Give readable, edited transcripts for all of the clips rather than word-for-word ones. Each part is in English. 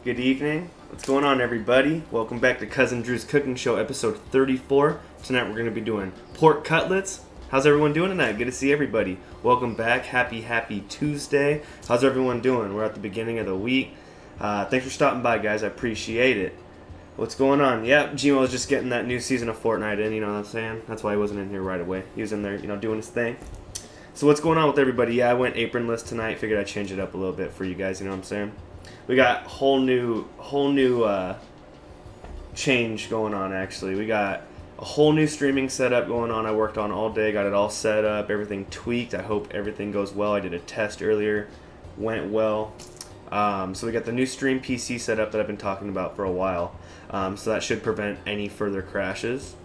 Good evening. What's going on, everybody? Welcome back to Cousin Drew's Cooking Show, episode 34. Tonight we're going to be doing pork cutlets. How's everyone doing tonight? Good to see everybody. Welcome back. Happy Tuesday. How's everyone doing? We're at the beginning of the week. Thanks for stopping by, guys. I appreciate it. What's going on? Yep, Gmo was just getting that new season of Fortnite in, you know what I'm saying? That's why he wasn't in here right away. He was in there, doing his thing. So what's going on with everybody? Yeah, I went apronless tonight. Figured I'd change it up a little bit for you guys, you know what I'm saying? We got whole new change going on, actually. We got a whole new streaming setup going on. I worked on all day, got it all set up, everything tweaked. I hope everything goes well. I did a test earlier, went well. So we got the new stream PC setup that I've been talking about for a while. So that should prevent any further crashes.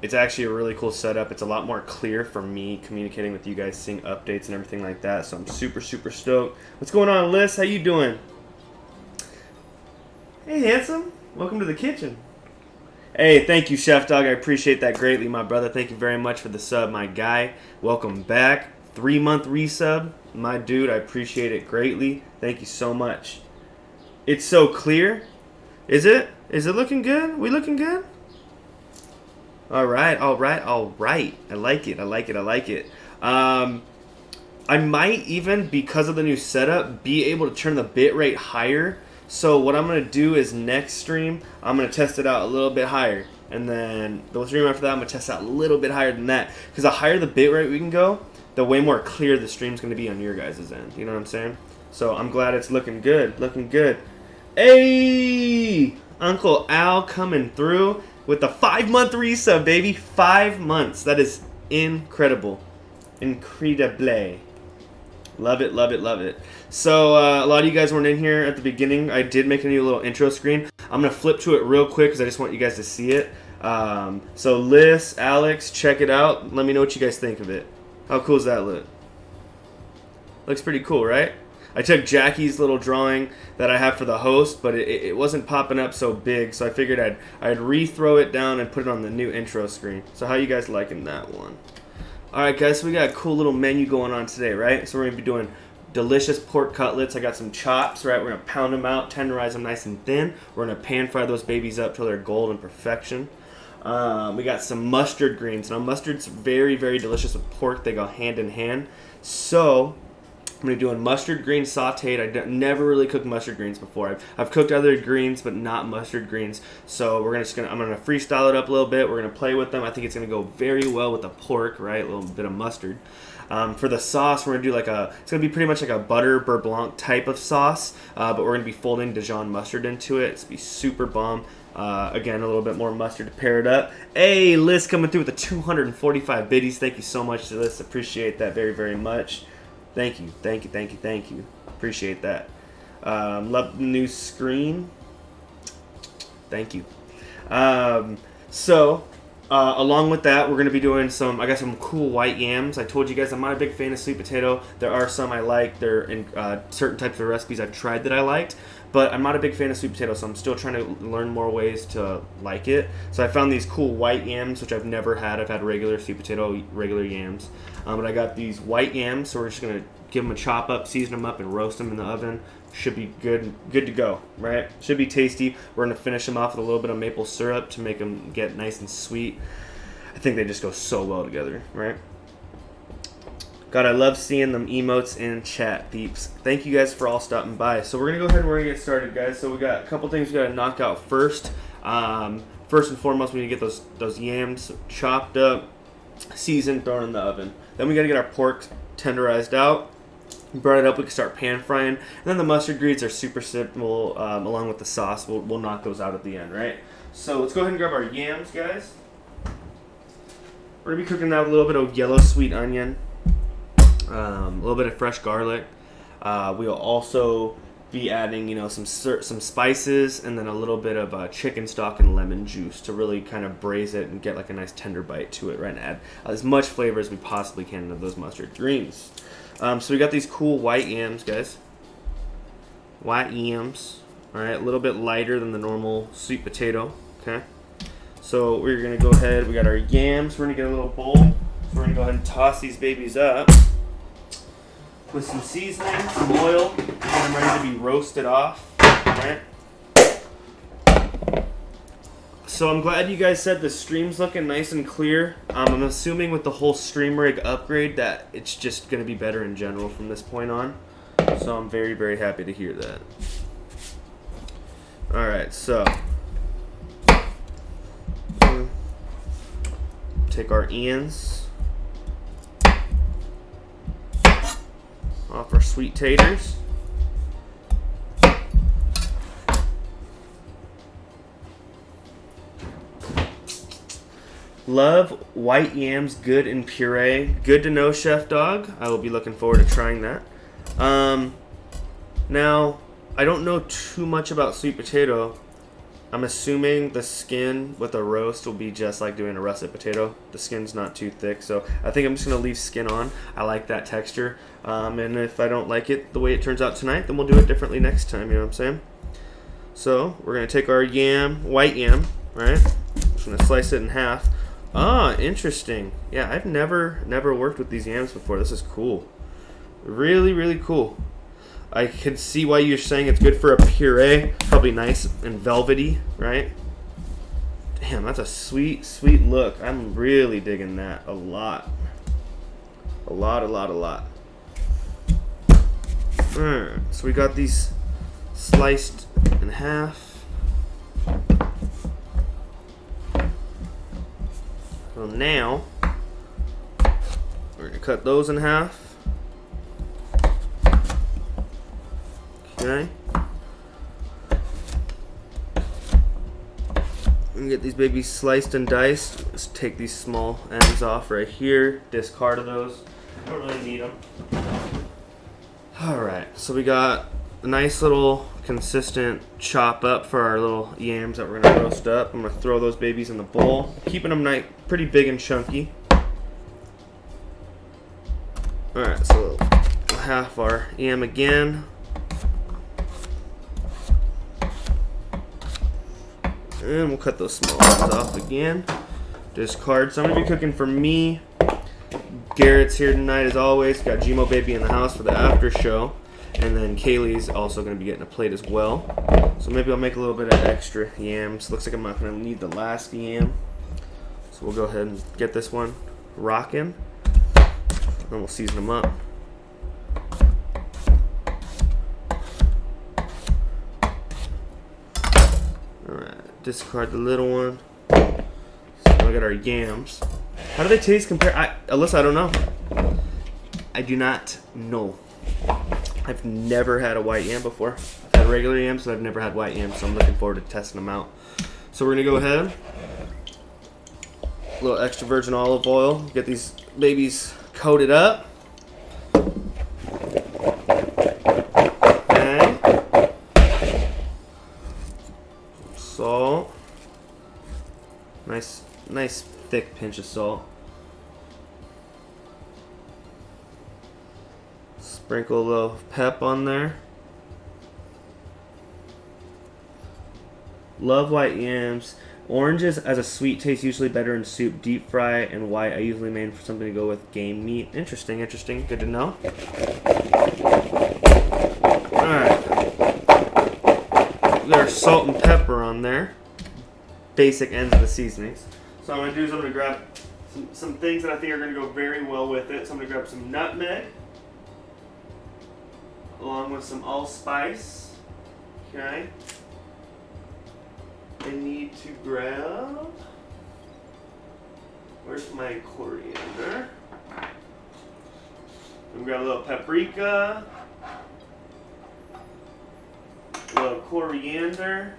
It's actually a really cool setup. It's a lot more clear for me communicating with you guys, seeing updates and everything like that. So I'm super stoked. What's going on, Liz? How you doing? Hey, handsome. Welcome to the kitchen. Hey, thank you, Chef Dog. I appreciate that greatly, my brother. Thank you very much for the sub, my guy. Welcome back. 3-month resub. My dude, I appreciate it greatly. Thank you so much. It's so clear. Is it? Is it looking good? We looking good? All right. I like it. I might even, because of the new setup, be able to turn the bitrate higher. So what I'm going to do is next stream, I'm going to test it out a little bit higher. And then the stream after that, I'm going to test it out a little bit higher than that. Because the higher the bitrate we can go, the way more clear the stream's going to be on your guys' end. You know what I'm saying? So I'm glad it's looking good. Hey! Uncle Al coming through with the 5-month resub, baby. 5 months. That is incredible. Incredible. Love it. So, a lot of you guys weren't in here at the beginning. I did make a new little intro screen. I'm going to flip to it real quick because I just want you guys to see it. So, Liz, Alex, check it out. Let me know what you guys think of it. How cool is that look? Looks pretty cool, right? I took Jackie's little drawing that I have for the host, but it wasn't popping up so big, so I figured I'd rethrow it down and put it on the new intro screen. So how you guys liking that one? Alright guys, so we got a cool little menu going on today, right? So we're going to be doing delicious pork cutlets. I got some chops, right? We're going to pound them out, tenderize them nice and thin. We're going to pan fry those babies up till they're golden perfection. We got some mustard greens. Now mustard's very delicious with pork. They go hand in hand. So I'm going to be doing mustard greens sauteed. I never really cooked mustard greens before. I've cooked other greens, but not mustard greens. So I'm going to freestyle it up a little bit. We're going to play with them. I think it's going to go very well with the pork, right? A little bit of mustard. For the sauce, we're going to do it's going to be pretty much like a butter beurre blanc type of sauce, but we're going to be folding Dijon mustard into it. It's going to be super bomb. Again, a little bit more mustard to pair it up. Hey, Liz coming through with the 245 biddies. Thank you so much, Liz. Appreciate that very much. Thank you. Appreciate that. Love the new screen. Thank you. Along with that, we're going to be doing I got some cool white yams. I told you guys I'm not a big fan of sweet potato. There are some I like. They're in certain types of recipes I've tried that I liked. But I'm not a big fan of sweet potato, so I'm still trying to learn more ways to like it. So I found these cool white yams, which I've never had. I've had regular sweet potato, regular yams. But I got these white yams, so we're just going to give them a chop up, season them up, and roast them in the oven. Should be good to go, right? Should be tasty. We're going to finish them off with a little bit of maple syrup to make them get nice and sweet. I think they just go so well together, right? God, I love seeing them emotes in chat, peeps. Thank you guys for all stopping by. So we're going to go ahead and we're going to get started, guys. So we got a couple things we got to knock out first. First and foremost, we need to get those yams chopped up, seasoned, thrown in the oven. Then we got to get our pork tenderized out. Burn it up, we can start pan frying. And then the mustard greens are super simple, along with the sauce. We'll knock those out at the end, right? So let's go ahead and grab our yams, guys. We're going to be cooking out a little bit of yellow sweet onion. A little bit of fresh garlic. We'll also be adding, some spices and then a little bit of chicken stock and lemon juice to really kind of braise it and get like a nice tender bite to it, right? And add as much flavor as we possibly can into those mustard greens. So we got these cool white yams, guys. White yams. All right, a little bit lighter than the normal sweet potato. Okay. So we're gonna go ahead. We got our yams. We're gonna get a little bowl. So we're gonna go ahead and toss these babies up. with some seasoning, some oil, and I'm ready to be roasted off. Right? So I'm glad you guys said the stream's looking nice and clear. I'm assuming with the whole stream rig upgrade that it's just going to be better in general from this point on. So I'm very, very happy to hear that. Alright, so take our onions off our sweet taters. Love white yams good in puree. Good to know, Chef Dog. I will be looking forward to trying that. Now, I don't know too much about sweet potato. I'm assuming the skin with a roast will be just like doing a russet potato. The skin's not too thick, so I think I'm just going to leave skin on. I like that texture. And if I don't like it the way it turns out tonight, then we'll do it differently next time, you know what I'm saying? So, we're going to take our yam, white yam, right? Just going to slice it in half. Ah, interesting. Yeah, I've never worked with these yams before. This is cool. Really, really cool. I can see why you're saying it's good for a puree. Probably nice and velvety, right? Damn, that's a sweet, sweet look. I'm really digging that a lot. A lot. Alright, so we got these sliced in half. So now, we're going to cut those in half. Okay. And get these babies sliced and diced. Let's take these small ends off right here. Discard of those. Don't really need them. Alright, so we got a nice little consistent chop up for our little yams that we're going to roast up. I'm going to throw those babies in the bowl. Keeping them nice, pretty big and chunky. Alright, so we'll half our yam again. And we'll cut those small ones off again. Discard. So I'm going to be cooking for me. Garrett's here tonight as always. Got Gmo Baby in the house for the after show. And then Kaylee's also going to be getting a plate as well. So maybe I'll make a little bit of extra yams. Looks like I'm not going to need the last yam. So we'll go ahead and get this one rocking. Then we'll season them up. Alright, discard the little one. So now we got our yams. How do they taste compared? Alyssa, I don't know. I do not know. I've never had a white yam before. I've had regular yams, but I've never had white yams, so I'm looking forward to testing them out. So we're going to go ahead. A little extra virgin olive oil. Get these babies coated up. Okay. Salt. Nice thick pinch of salt. Sprinkle a little pep on there. Love white yams. Oranges as a sweet taste usually better in soup. Deep fry and white I usually made for something to go with game meat. Interesting. Good to know. Alright. There's salt and pepper on there. Basic ends of the seasonings. So what I'm going to do is I'm going to grab some things that I think are going to go very well with it. So I'm going to grab some nutmeg. Along with some allspice. Okay. I need to grab. Where's my coriander? I'm gonna grab a little paprika. A little coriander.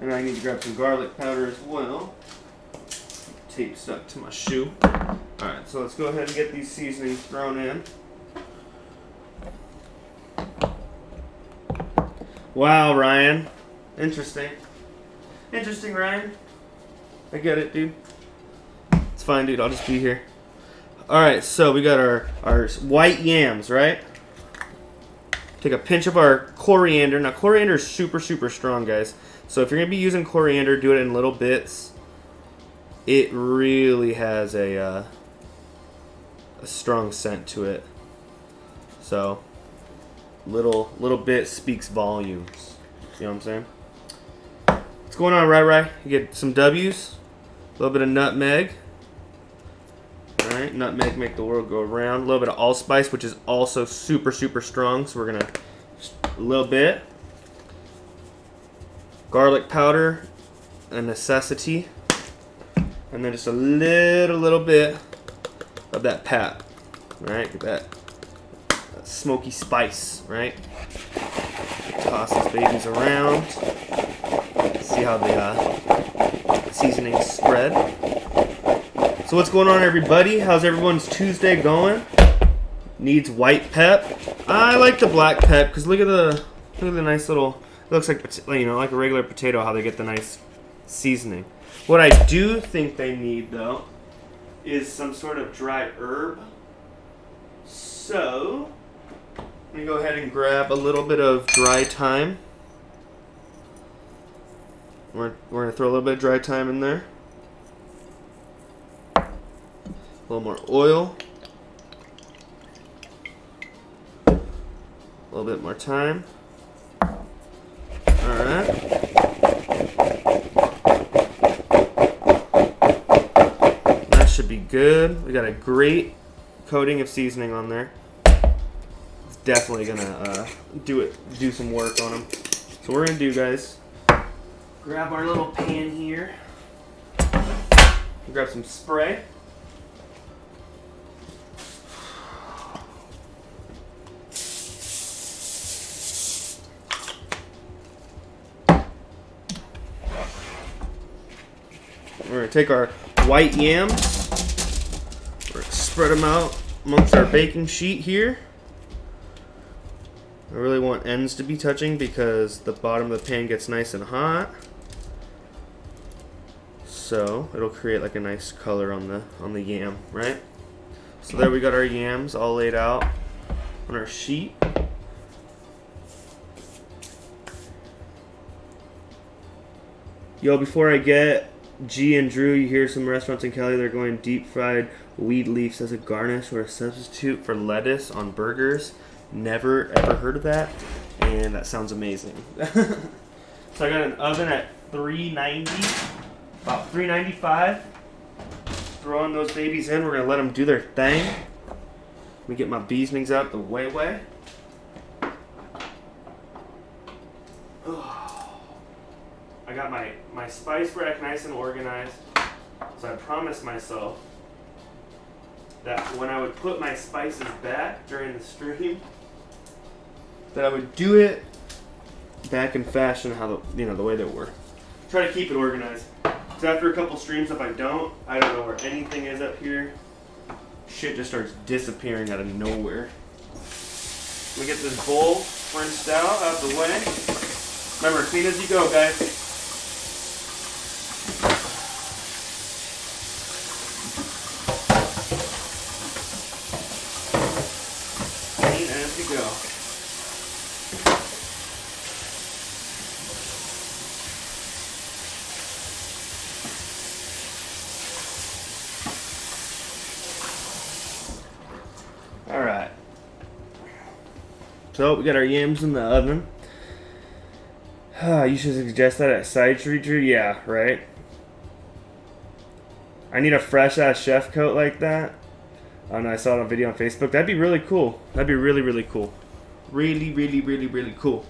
And I need to grab some garlic powder as well. Tape stuck to my shoe. Alright, so let's go ahead and get these seasonings thrown in. Wow, Ryan. Interesting. Interesting, Ryan. I get it, dude. It's fine, dude. I'll just be here. Alright, so we got our white yams, right? Take a pinch of our coriander. Now, coriander is super, super strong, guys. So if you're going to be using coriander, do it in little bits. It really has a a strong scent to it. So little bit speaks volumes. See what I'm saying? What's going on, Rai? You get some W's, a little bit of nutmeg. All right, nutmeg make the world go around. A little bit of allspice, which is also super strong. So we're gonna just a little bit. Garlic powder, a necessity, and then just a little bit of that pap. All right, get that smoky spice, right? Toss these babies around. See how the seasonings spread. So what's going on, everybody? How's everyone's Tuesday going? Needs white pep. I like the black pep because look at the nice little. It looks like, you know, like a regular potato. How they get the nice seasoning. What I do think they need though is some sort of dry herb. So let me go ahead and grab a little bit of dry thyme. We're going to throw a little bit of dry thyme in there. A little more oil. A little bit more thyme. Alright. That should be good. We got a great coating of seasoning on there. It's definitely gonna do some work on them. So what we're gonna do, guys, grab our little pan here. Grab some spray. We're going to take our white yams, we're going to spread them out amongst our baking sheet here. I really want ends to be touching because the bottom of the pan gets nice and hot. So it'll create like a nice color on the yam, right? So there we got our yams all laid out on our sheet. Yo, before I get G and Drew, you hear some restaurants in Cali, they're going deep fried weed leaves as a garnish or a substitute for lettuce on burgers. Never ever heard of that, and that sounds amazing. So I got an oven at 390, about 395. Throwing those babies in, we're gonna let them do their thing. Let me get my seasonings out the way. I got my spice rack nice and organized, so I promised myself that when I would put my spices back during the stream, that I would do it back in fashion, how the way they were. Try to keep it organized. Because after a couple streams, if I don't know where anything is up here. Shit just starts disappearing out of nowhere. Let me get this bowl rinsed out the way. Remember, clean as you go, guys. Go. All right. So we got our yams in the oven. You should suggest that at Side Street, Drew. Yeah, right. I need a fresh ass chef coat like that. Oh no, I saw it on a video on Facebook. That'd be really cool. That'd be really cool. Really cool.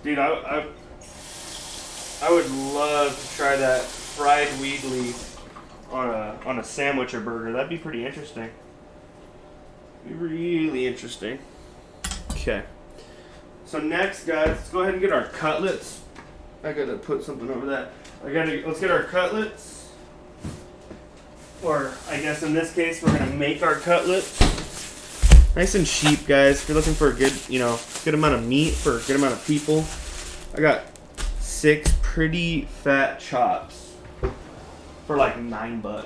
Dude, I would love to try that fried weed leaf on a sandwich or burger. That'd be pretty interesting. Be really interesting. Okay. So next, guys, let's go ahead and get our cutlets. I gotta put something over that. Let's get our cutlets, or I guess in this case we're gonna make our cutlets. Nice and cheap, guys. If you're looking for a good amount of meat for a good amount of people, I got 6 pretty fat chops for like $9.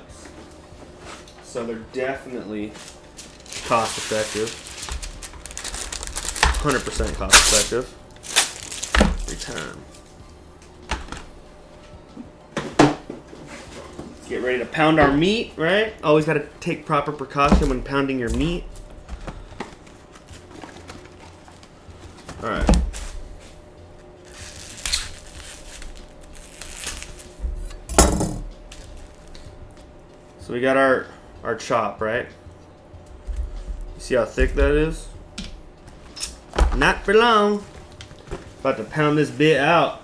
So they're definitely cost effective, 100% cost effective every time. Get ready to pound our meat, right? Always got to take proper precaution when pounding your meat. All right. So we got our chop, right? You see how thick that is? Not for long. About to pound this bit out.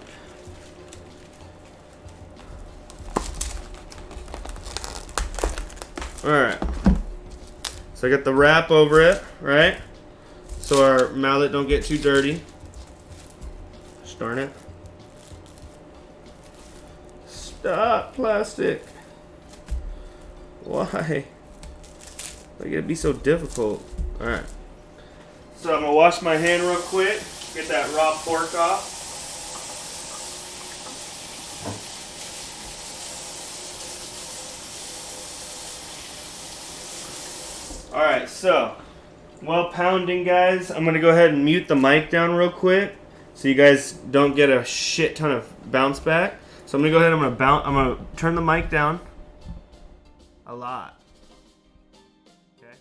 Alright. So I got the wrap over it, right? So our mallet don't get too dirty. Gosh darn it. Stop, plastic. Why? Why gotta be so difficult? Alright. So I'm gonna wash my hand real quick. Get that raw pork off. Alright, so while pounding, guys, I'm going to go ahead and mute the mic down real quick so you guys don't get a shit ton of bounce back. So I'm going to go ahead and I'm going to turn the mic down a lot. Okay?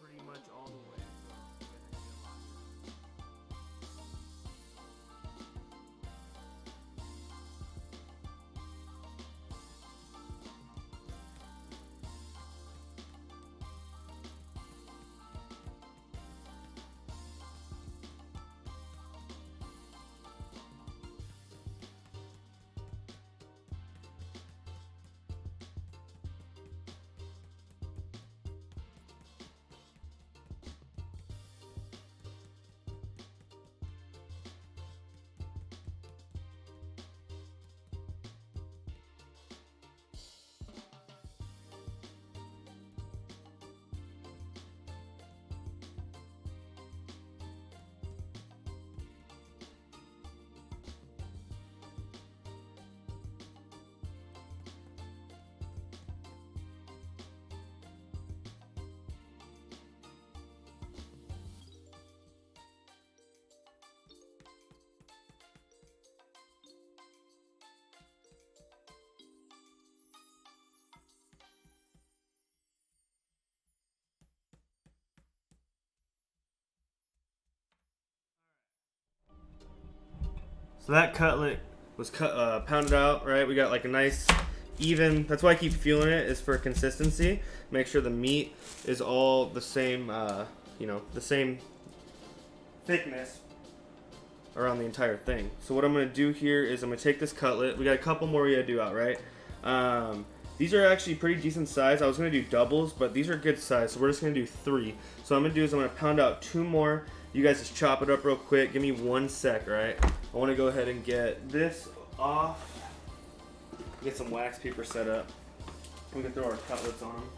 Pretty much all the way. So that cutlet was pounded out, right? We got like a nice even, that's why I keep feeling it, is for consistency. Make sure the meat is all the same, the same thickness around the entire thing. So what I'm going to do here is I'm going to take this cutlet. We got a couple more we got to do out, right? These are actually pretty decent size. I was going to do doubles, but these are good size, so we're just going to do 3. So what I'm going to do is I'm going to pound out 2 more. You guys just chop it up real quick. Give me 1 sec, right? I want to go ahead and get this off. Get some wax paper set up. We can throw our cutlets on them.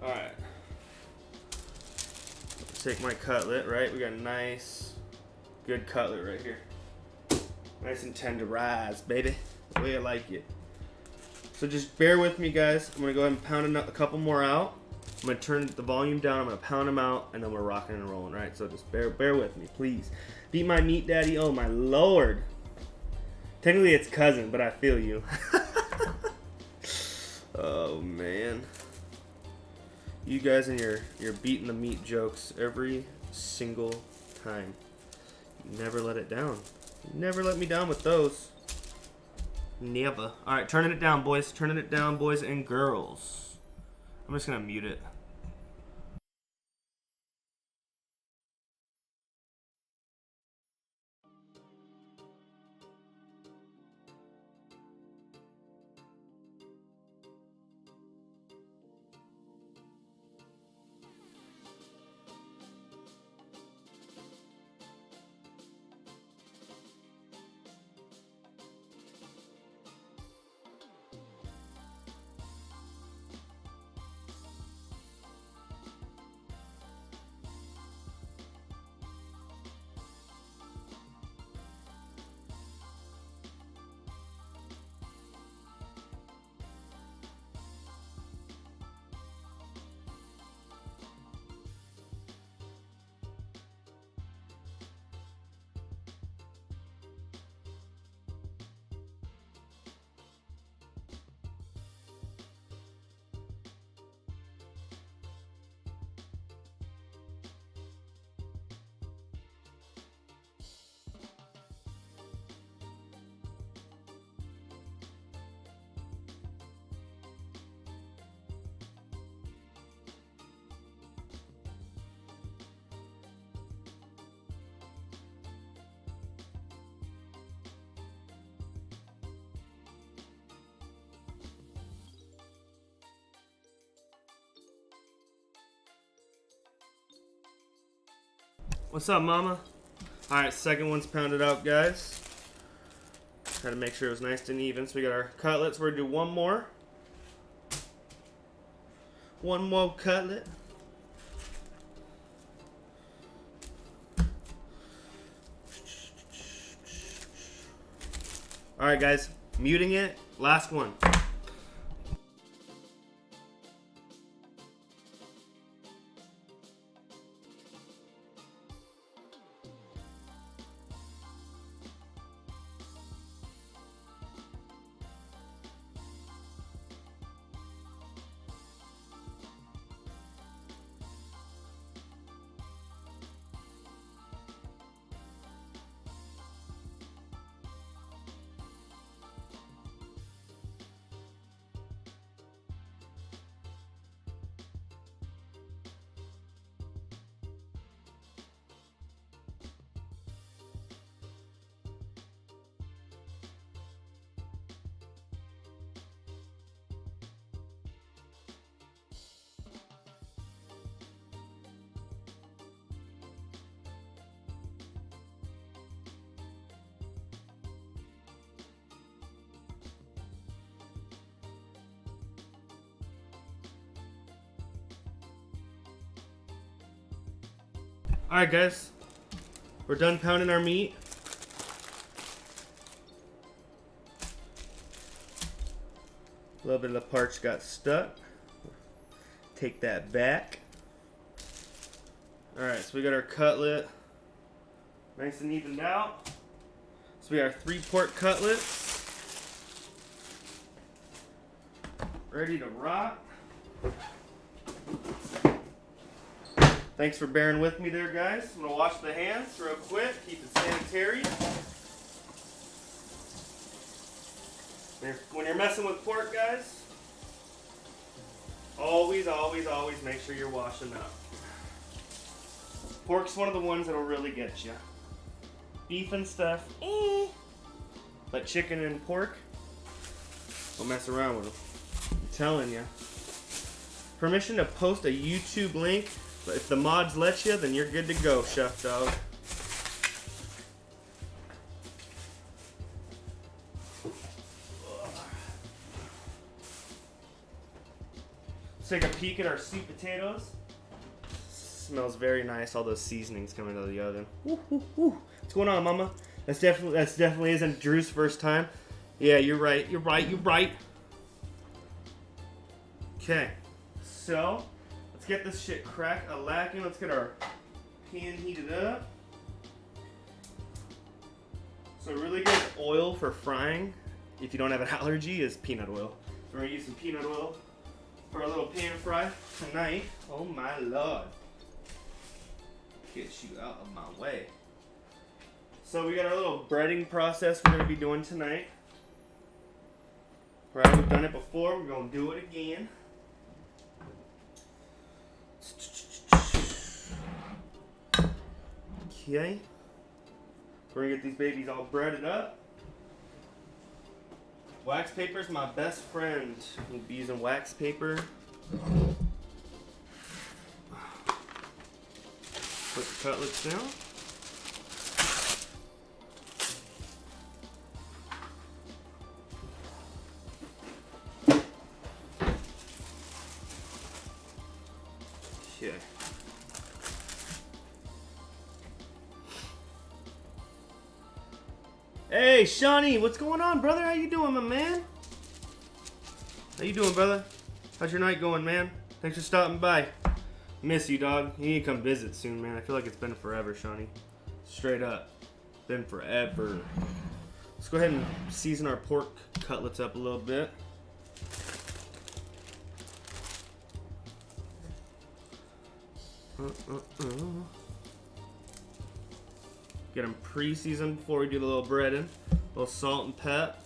Alright. Take my cutlet, right? We got a nice, good cutlet right here. Nice and tenderized, baby. The way I like it. So just bear with me, guys. I'm going to go ahead and pound a couple more out. I'm going to turn the volume down. I'm going to pound them out, and then we're rocking and rolling, right? So just bear with me, please. Beat my meat daddy. Oh, my Lord. Technically, it's cousin, but I feel you. Oh, man. You guys and your beating the meat jokes every single time. You never let it down. You never let me down with those. Never. Alright, turning it down, boys. Turning it down, boys and girls. I'm just going to mute it. What's up, mama? Alright, second one's pounded out, guys. Try to make sure it was nice and even. So we got our cutlets. We're going to do one more. One more cutlet. Alright, guys. Muting it. Last one. Alright, guys. We're done pounding our meat. A little bit of the parch got stuck. Take that back. Alright, so we got our cutlet nice and evened out. So we got our 3 pork cutlets ready to rock. Thanks for bearing with me there, guys. I'm going to wash the hands real quick, keep it sanitary. When you're messing with pork, guys, always make sure you're washing up. Pork's one of the ones that'll really get you. Beef and stuff, but chicken and pork, don't mess around with them. I'm telling you. Permission to post a YouTube link. But if the mods let you, then you're good to go, Chef Dog. Let's take a peek at our sweet potatoes. Smells very nice. All those seasonings coming out of the oven. Woo, woo, woo. What's going on, Mama? That's definitely isn't Drew's first time. Yeah, you're right. You're right. Okay, so. Let's get this shit crack-a-lacking. Let's get our pan heated up. So really good oil for frying, if you don't have an allergy, is peanut oil. So we're gonna use some peanut oil for a little pan fry tonight. Oh my lord. Get you out of my way. So we got our little breading process we're gonna be doing tonight. Right, we've done it before, we're gonna do it again. Okay, we're gonna get these babies all breaded up. Wax paper is my best friend. We'll be using wax paper. Put the cutlets down. Okay. Hey, Shawnee, what's going on, brother? How you doing, my man? How you doing, brother? How's your night going, man? Thanks for stopping by. Miss you, dog. You need to come visit soon, man. I feel like it's been forever, Shawnee. Straight up. Been forever. Let's go ahead and season our pork cutlets up a little bit. Get them pre-seasoned before we do the little breading. A little salt and pep.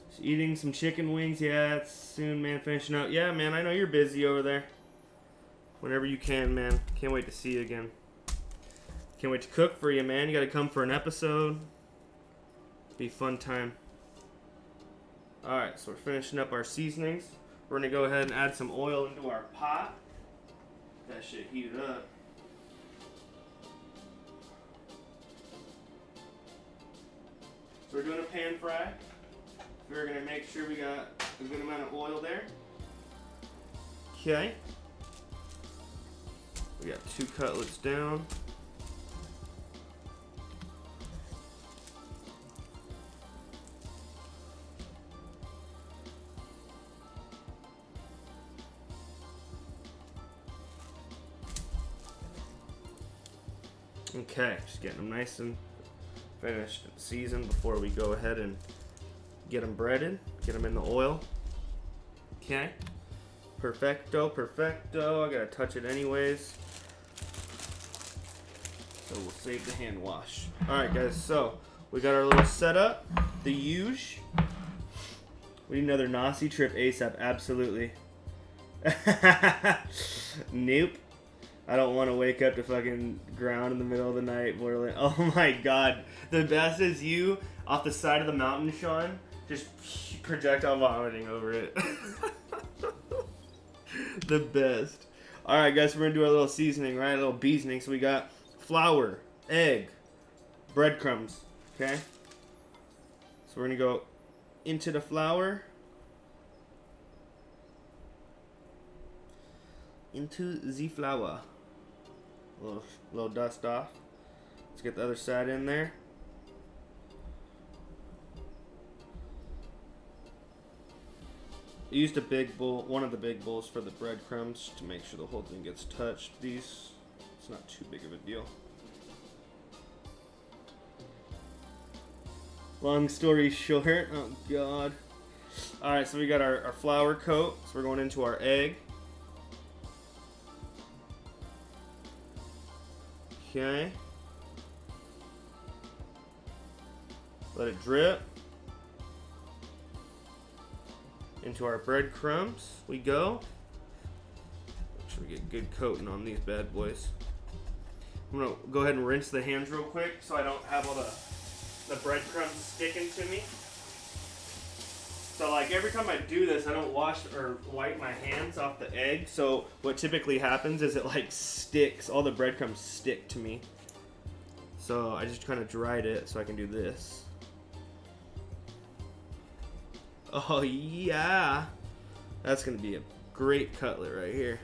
Just eating some chicken wings. Yeah, it's soon, man. Finishing up. Yeah, man, I know you're busy over there. whenever you can, man. Can't wait to see you again. Can't wait to cook for you, man. You gotta come for an episode. Be a fun time. Alright, so we're finishing up our seasonings. We're gonna go ahead and add some oil into our pot. That shit heated up. So we're doing a pan fry. We're gonna make sure we got a good amount of oil there. Okay. We got 2 cutlets down. Okay, just getting them nice and finished and seasoned before we go ahead and get them breaded, get them in the oil. Okay, perfecto, perfecto. I gotta touch it anyways, so we'll save the hand wash. All right, guys, so we got our little setup, the huge. We need another Nasi trip ASAP, absolutely. Nope. I don't want to wake up to fucking ground in the middle of the night boiling. Oh my god. The best is you off the side of the mountain, Sean, just projectile vomiting over it. The best. Alright, guys, we're going to do our little seasoning, right? A little seasoning. So we got flour, egg, breadcrumbs, okay? So we're going to go into the flour. Into the flour. A little dust off. Let's get the other side in there. I used a big bowl, one of the big bowls for the breadcrumbs to make sure the whole thing gets touched. These, it's not too big of a deal. Long story short, oh god. Alright, so we got our flour coat, so we're going into our egg. Okay. Let it drip. Into our breadcrumbs we go. Make sure we get good coating on these bad boys. I'm gonna go ahead and rinse the hands real quick so I don't have all the breadcrumbs sticking to me. So like every time I do this, I don't wash or wipe my hands off the egg. So what typically happens is it like sticks, all the breadcrumbs stick to me. So I just kind of dried it so I can do this. Oh yeah, that's gonna be a great cutlet right here.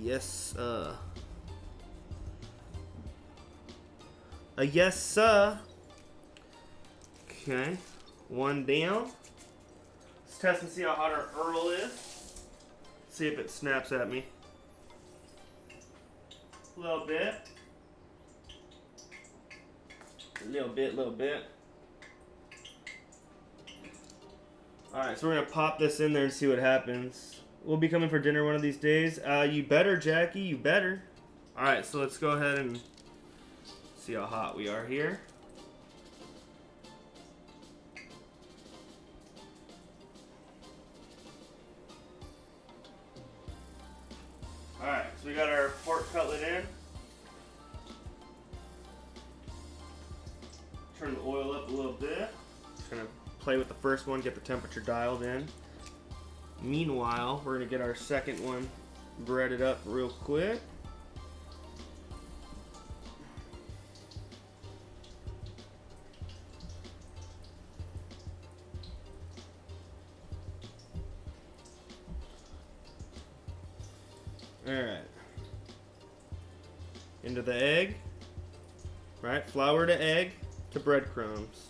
Yes, yes, sir. Okay. One down. Let's test and see how hot our Earl is. See if it snaps at me. A little bit. A little bit, little bit. Alright, so we're going to pop this in there and see what happens. We'll be coming for dinner one of these days. You better, Jackie, you better. Alright, so let's go ahead and see how hot we are here. Alright, so we got our pork cutlet in. Turn the oil up a little bit. Just gonna play with the first one, get the temperature dialed in. Meanwhile, we're gonna get our second one breaded up real quick. Alright. Into the egg. Right? Flour to egg to breadcrumbs.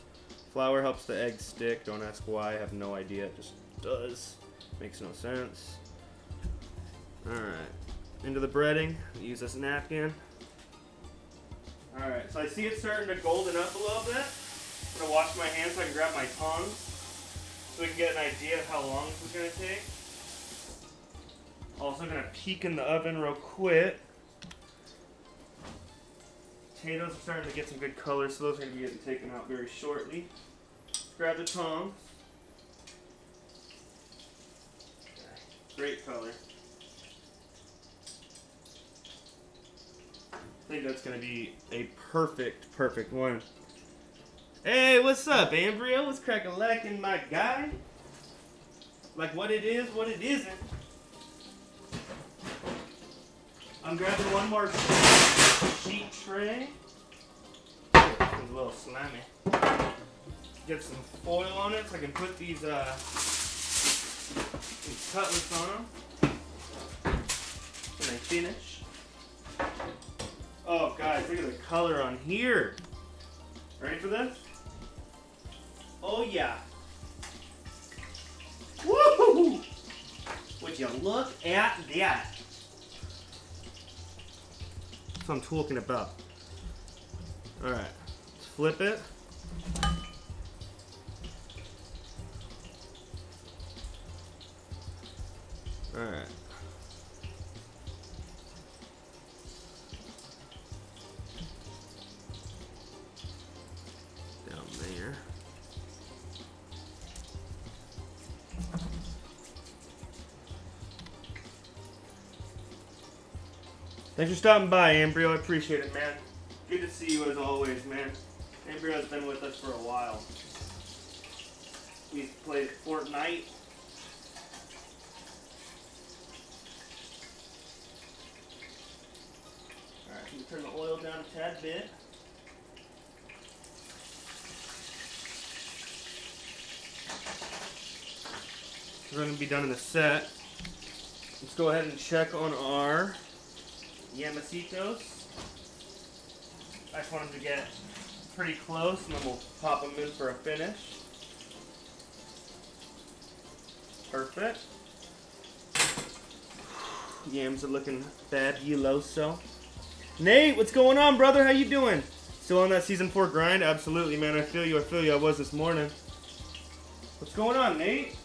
Flour helps the egg stick. Don't ask why. I have no idea. It just does. Makes no sense. Alright. Into the breading. Use this napkin. Alright. So I see it starting to golden up a little bit. I'm going to wash my hands so I can grab my tongs so we can get an idea of how long this is going to take. Also going to peek in the oven real quick. Potatoes are starting to get some good color, so those are going to be getting taken out very shortly. Grab the tongs. Great color. think that's gonna be a perfect one. Hey, what's up, Ambrio? What's crack-a-lackin', my guy? Like what it is, what it isn't. I'm grabbing one more sheet tray. It's a little slimy. Get some foil on it so I can put these cutlets on them when they finish. Oh, guys, look at the color on here. Ready for this? Oh, yeah. Woo! Would you look at that? That's what I'm talking about. All right, let's flip it. All right. Down there. Thanks for stopping by, Ambrio. I appreciate it, man. Good to see you as always, man. Ambrio's been with us for a while. We've played Fortnite. Alright, can you turn the oil down a tad bit? We're going to be done in a set. Let's go ahead and check on our Yamasitos. I just want them to get pretty close and then we'll pop them in for a finish. Perfect. Yams are looking fabuloso. Nate, what's going on, brother? How you doing? Still on that season 4 grind? Absolutely, man. I feel you. I was this morning. What's going on, Nate?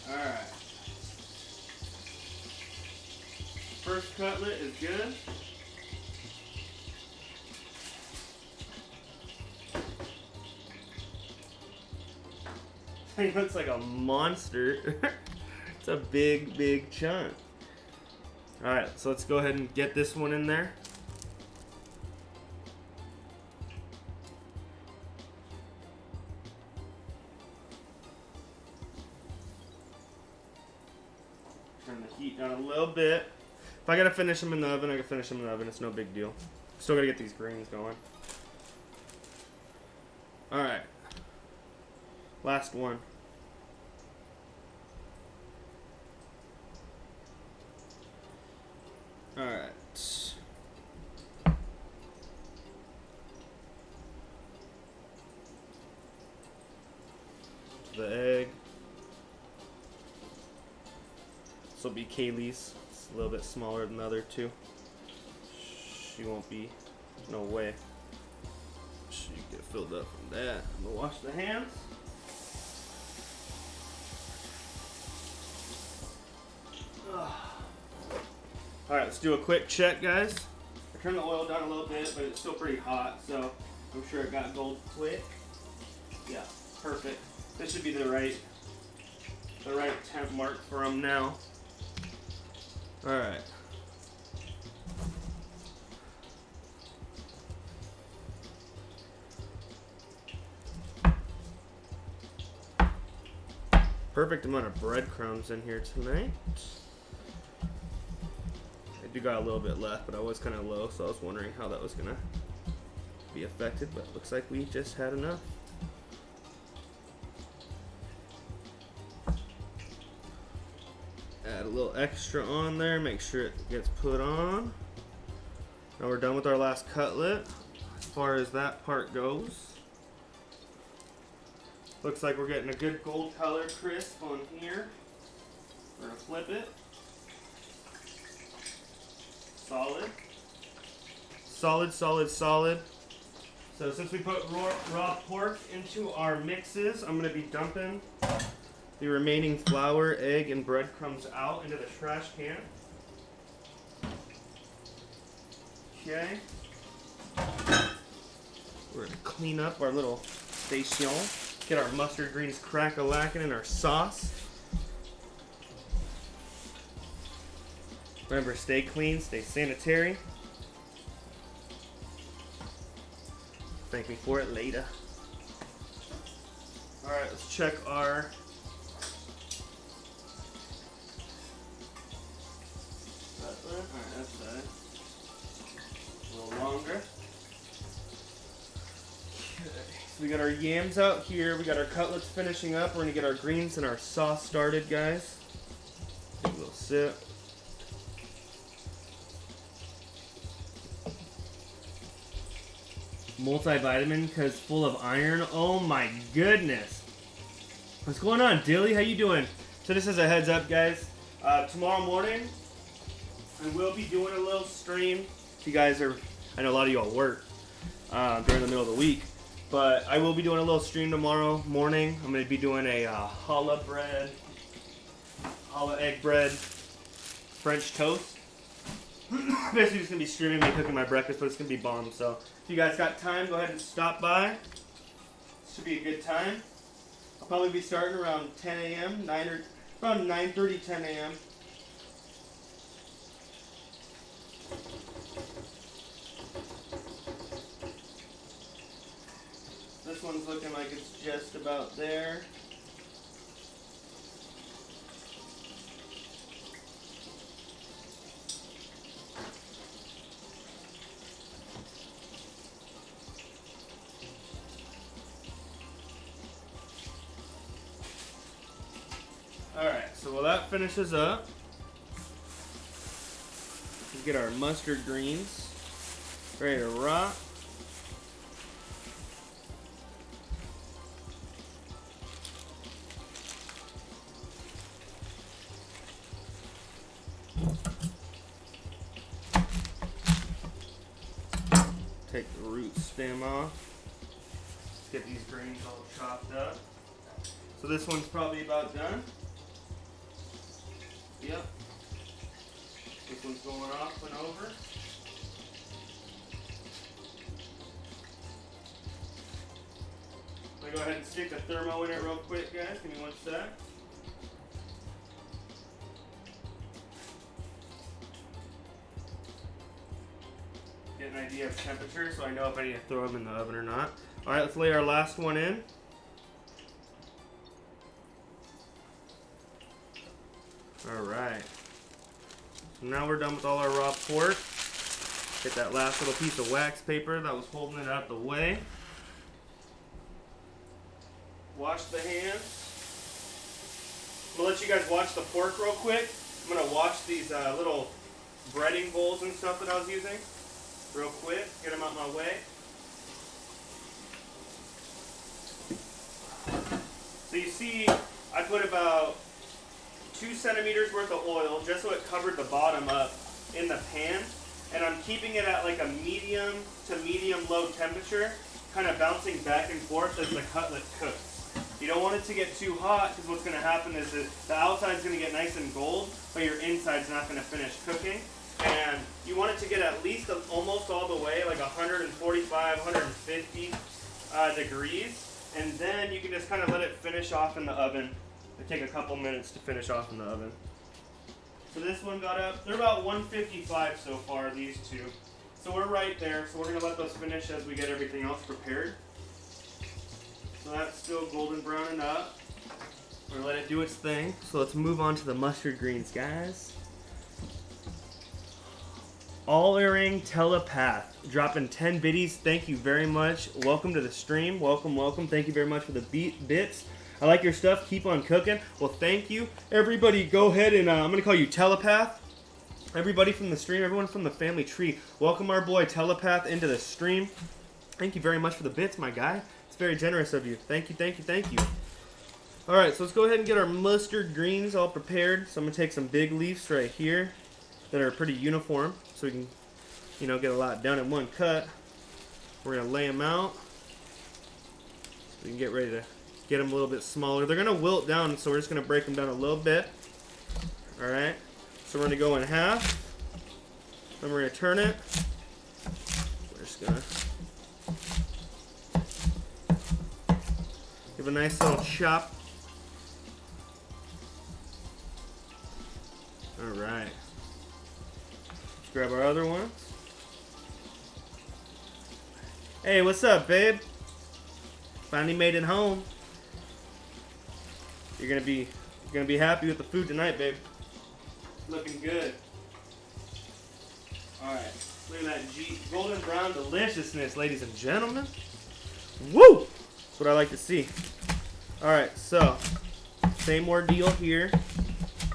Alright. First cutlet is good. He looks like a monster. It's a big chunk. Alright, so let's go ahead and get this one in there. Turn the heat down a little bit. If I gotta finish them in the oven, I can finish them in the oven. It's no big deal. Still gotta get these greens going. Alright. Last one. Alright. The egg. This will be Kaylee's. It's a little bit smaller than the other two. She won't be. No way. She get filled up from that. I'm gonna wash the hands. Alright, let's do a quick check, guys. I turned the oil down a little bit, but it's still pretty hot, so I'm sure it got gold quick. Yeah, perfect. This should be the right temp mark for them now. Alright. Perfect amount of breadcrumbs in here tonight. I do got a little bit left, but I was kind of low, so I was wondering how that was going to be affected, but it looks like we just had enough. Add a little extra on there, make sure it gets put on. Now we're done with our last cutlet, as far as that part goes. Looks like we're getting a good gold color crisp on here. We're gonna flip it. Solid. Solid, solid, solid. So since we put raw pork into our mixes, I'm gonna be dumping the remaining flour, egg, and breadcrumbs out into the trash can. Okay. We're gonna clean up our little station. Get our mustard greens crack-a-lacking in our sauce. Remember, stay clean, stay sanitary. Thank me for it later. Alright, let's check our alright, that's that. A little longer. So we got our yams out here. We got our cutlets finishing up. We're gonna get our greens and our sauce started, guys. Take a little sip. Multivitamin because full of iron. Oh my goodness. What's going on, Dilly? How you doing? So this is a heads up, guys. Tomorrow morning, I will be doing a little stream. If you guys are, I know a lot of y'all work during the middle of the week, but I will be doing a little stream tomorrow morning. I'm going to be doing a challah egg bread, French toast. Basically just going to be streaming me cooking my breakfast, but it's going to be bomb. So if you guys got time, go ahead and stop by. Should be a good time. I'll probably be starting around 10 a.m., around 9:30, 10 a.m. This one's looking like it's just about there. Alright, so while that finishes up, we get our mustard greens ready to rock. Take the root stem off. Let's get these greens all chopped up. So this one's probably about done. Yep. This one's going off and over. I'm gonna go ahead and stick the thermo in it real quick, guys. Give me one sec. Get an idea of temperature so I know if I need to throw them in the oven or not. Alright, let's lay our last one in. Alright. So now we're done with all our raw pork. Get that last little piece of wax paper that was holding it out the way. Wash the hands. I'm going to let you guys watch the pork real quick. I'm going to wash these little breading bowls and stuff that I was using real quick. Get them out my way. So you see, I put about 2 centimeters worth of oil just so it covered the bottom up in the pan, and I'm keeping it at like a medium to medium low temperature, kind of bouncing back and forth as the cutlet cooks. You don't want it to get too hot because what's going to happen is that the outside's going to get nice and gold, but your inside's not going to finish cooking. And you want it to get at least almost all the way, like 145, 150 degrees, and then you can just kind of let it finish off in the oven. It take a couple minutes to finish off in the oven. So this one got up. They're about 155 so far, these two. So we're right there. So we're going to let those finish as we get everything else prepared. So that's still golden browning up. We're going to let it do its thing. So let's move on to the mustard greens, guys. All-earring telepath. Dropping 10 biddies. Thank you very much. Welcome to the stream. Welcome, welcome. Thank you very much for the bits. I like your stuff. Keep on cooking. Well, thank you. Everybody, go ahead and I'm going to call you Telepath. Everybody from the stream, everyone from the family tree, welcome our boy Telepath into the stream. Thank you very much for the bits, my guy. It's very generous of you. Thank you, thank you, thank you. All right, so let's go ahead and get our mustard greens all prepared. So I'm going to take some big leaves right here that are pretty uniform so we can, you know, get a lot done in one cut. We're going to lay them out so we can get ready to get them a little bit smaller. They're going to wilt down, so we're just going to break them down a little bit. All right. So we're going to go in half. Then we're going to turn it. We're just going to give a nice little chop. All right. Let's grab our other ones. Hey, what's up, babe? Finally made it home. You're gonna be happy with the food tonight, babe. Looking good. All right, look at that golden brown deliciousness, ladies and gentlemen. Woo! That's what I like to see. All right, so same ordeal here.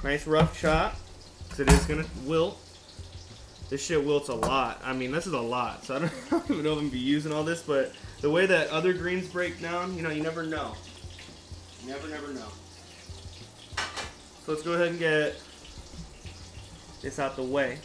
Nice rough chop, because it is gonna wilt. This shit wilts a lot. I mean, this is a lot, so I don't even know if I'm gonna be using all this, but the way that other greens break down, you know, you never know. You never know. So let's go ahead and get this out the way.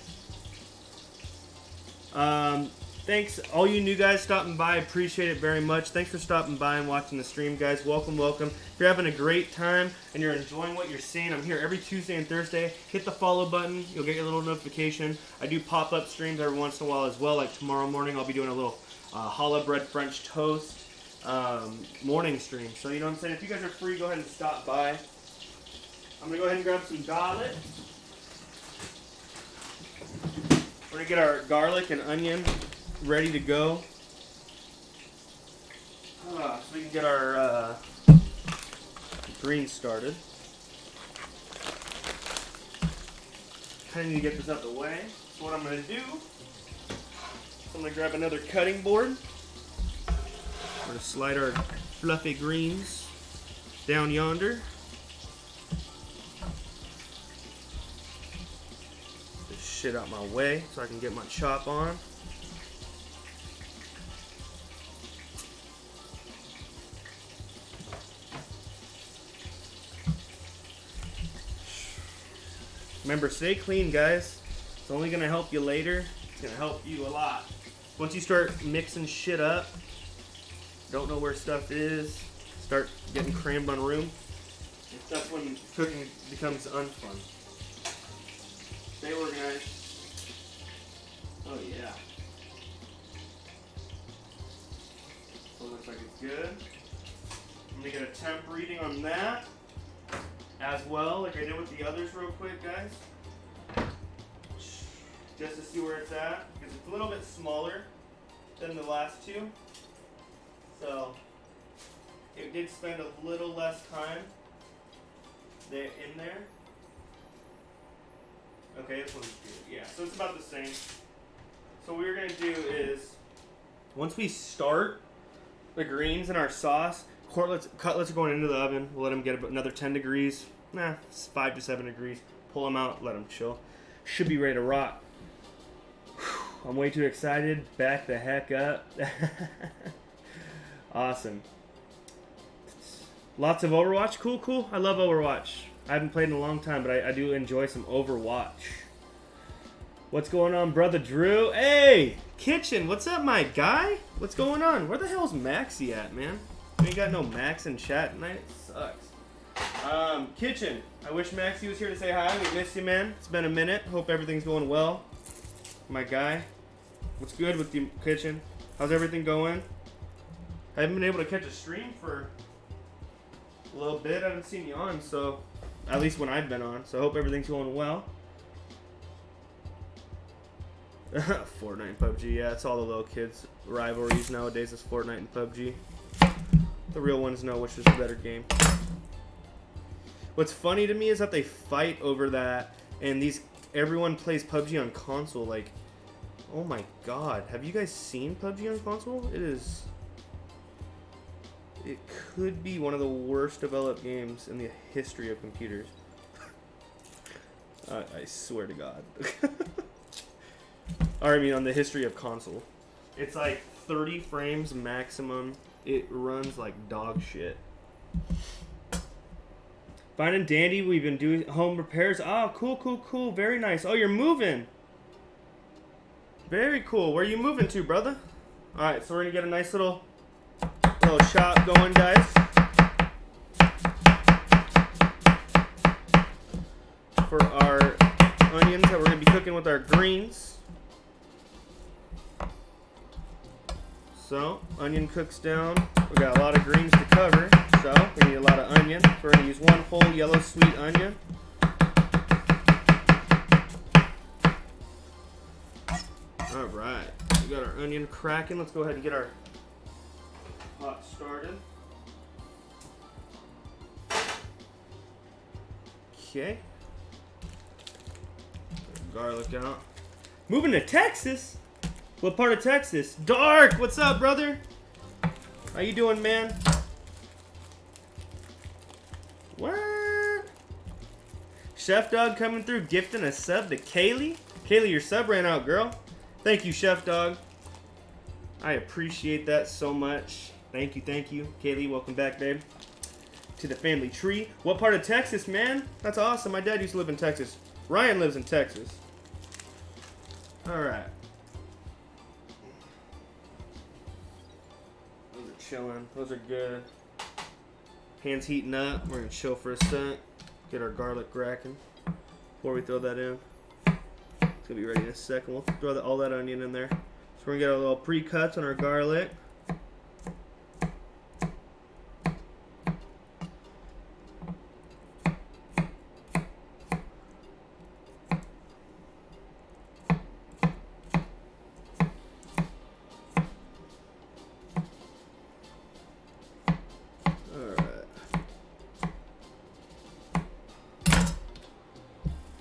Thanks, all you new guys stopping by. Appreciate it very much. Thanks for stopping by and watching the stream, guys. Welcome. If you're having a great time and you're enjoying what you're seeing, I'm here every Tuesday and Thursday. Hit the follow button. You'll get your little notification. I do pop-up streams every once in a while as well. Like tomorrow morning, I'll be doing a little challah bread French toast morning stream. So, you know what I'm saying? If you guys are free, go ahead and stop by. I'm going to go ahead and grab some garlic. We're going to get our garlic and onion ready to go. So we can get our greens started. Kind of need to get this out the way. So what I'm going to do, I'm going to grab another cutting board. We're going to slide our fluffy greens down yonder. This shit out my way so I can get my chop on. Remember, stay clean, guys. It's only going to help you later. It's going to help you a lot. Once you start mixing shit up, don't know where stuff is, start getting crammed on room, that's when cooking becomes unfun. Stay organized. Oh, yeah. So it looks like it's good. I'm going to get a temp reading on that as well, like I did with the others real quick, guys. Just to see where it's at, because it's a little bit smaller than the last two. So it did spend a little less time there in there. Okay, this one's good. Yeah, so it's about the same. So what we're going to do is, once we start the greens in our sauce, cutlets are going into the oven. We'll let them get another 10 degrees. It's 5 to 7 degrees. Pull them out, let them chill. Should be ready to rock. I'm way too excited. Back the heck up. Awesome. Lots of Overwatch. Cool. I love Overwatch. I haven't played in a long time, but I do enjoy some Overwatch. What's going on, brother Drew? Hey, Kitchen. What's up, my guy? What's going on? Where the hell's Maxie at, man? You ain't got no Max in chat tonight? It sucks. Kitchen. I wish Maxie was here to say hi. We miss you, man. It's been a minute. Hope everything's going well. My guy. What's good with you, Kitchen? How's everything going? I haven't been able to catch a stream for a little bit. I haven't seen you on, so at least when I've been on. So I hope everything's going well. Fortnite and PUBG. Yeah, it's all the little kids' rivalries nowadays. Is Fortnite and PUBG. The real ones know which is the better game. What's funny to me is that they fight over that, and everyone plays PUBG on console. Like, oh my god, have you guys seen PUBG on console? It could be one of the worst developed games in the history of computers. I swear to God. Or I mean, on the history of console. It's like 30 frames maximum. It runs like dog shit. Fine and dandy. We've been doing home repairs. Oh, cool. Very nice. Oh, you're moving. Very cool. Where are you moving to, brother? All right, so we're gonna get a nice little shot going, guys. for our onions that we're going to be cooking with our greens. So, onion cooks down. We got a lot of greens to cover, so we need a lot of onion. We're going to use one whole yellow sweet onion. Alright, we got our onion cracking. Let's go ahead and get our pot started. Okay. Garlic out. Moving to Texas? What part of Texas? Dark! What's up, brother? How you doing, man? What? Chef Dog coming through, gifting a sub to Kaylee. Kaylee, your sub ran out, girl. Thank you, Chef Dog. I appreciate that so much. Thank you, thank you. Kaylee, welcome back, babe. To the family tree. What part of Texas, man? That's awesome. My dad used to live in Texas. Ryan lives in Texas. Alright. Those are chilling. Those are good. Hands heating up. We're going to chill for a sec. Get our garlic cracking before we throw that in. It's going to be ready in a second. We'll throw all that onion in there. So we're going to get our little pre-cuts on our garlic.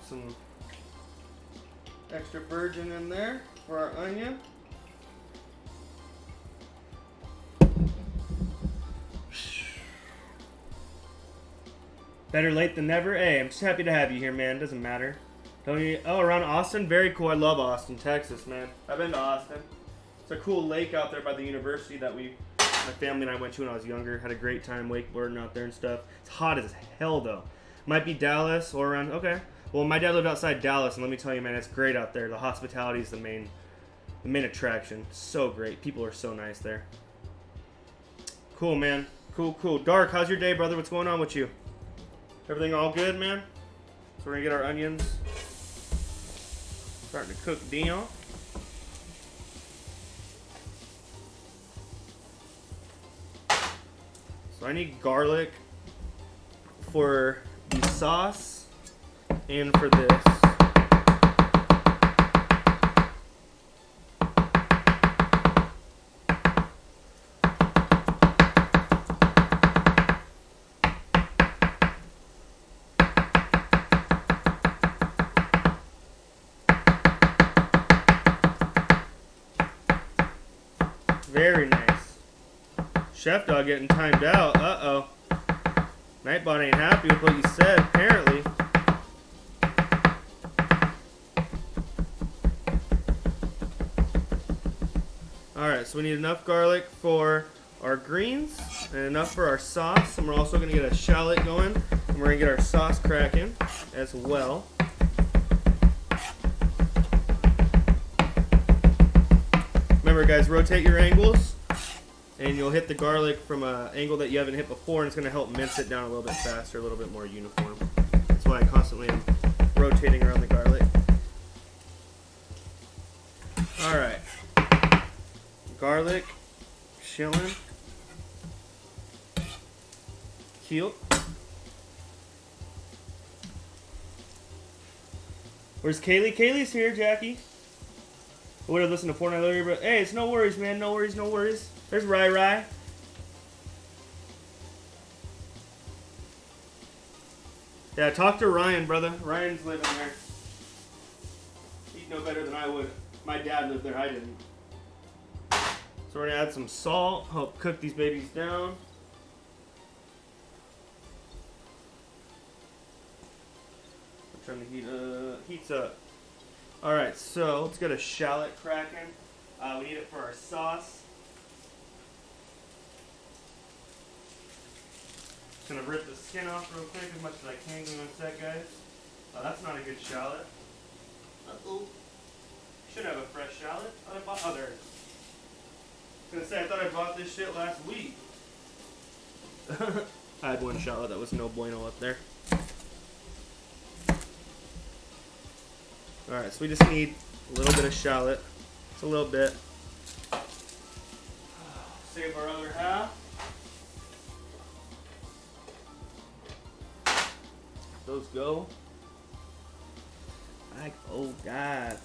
Some extra virgin in there for our onion. Better late than never. Hey, I'm just happy to have you here, man. Doesn't matter. Don't you? Oh, around Austin? Very cool. I love Austin, Texas, man. I've been to Austin. It's a cool lake out there by the university that my family and I went to when I was younger. Had a great time wakeboarding out there and stuff. It's hot as hell, though. Might be Dallas or around, okay. Well, my dad lived outside Dallas, and let me tell you, man, it's great out there. The hospitality is the main attraction. So great. People are so nice there. Cool, man. Cool. Dark, how's your day, brother? What's going on with you? Everything all good, man? So we're going to get our onions starting to cook down. So I need garlic for the sauce and for this. Very nice. Chef Dog getting timed out. Uh-oh. Nightbot ain't happy with what you said, apparently. Alright, so we need enough garlic for our greens and enough for our sauce. And we're also going to get a shallot going. And we're going to get our sauce cracking as well. Remember, guys, rotate your angles. And you'll hit the garlic from an angle that you haven't hit before. And it's going to help mince it down a little bit faster, a little bit more uniform. That's why I constantly am rotating around the garlic. Alright. Garlic, chilling, cute. Where's Kaylee? Kaylee's here, Jackie. I would have listened to Fortnite earlier, but hey, it's no worries, man. No worries. There's Rai. Yeah, talk to Ryan, brother. Ryan's living there. He'd know better than I would. My dad lived there, I didn't. So we're going to add some salt, help cook these babies down. I'm trying to heats up. Alright, so let's get a shallot cracking. We need it for our sauce. Just going to rip the skin off real quick as much as I can. Give me one sec, guys. That's not a good shallot. Uh-oh. Should have a fresh shallot. Oh, there it is. I was going to say, I thought I bought this shit last week. I had one shallot that was no bueno up there. Alright, so we just need a little bit of shallot. Just a little bit. Save our other half. Those go. Oh God.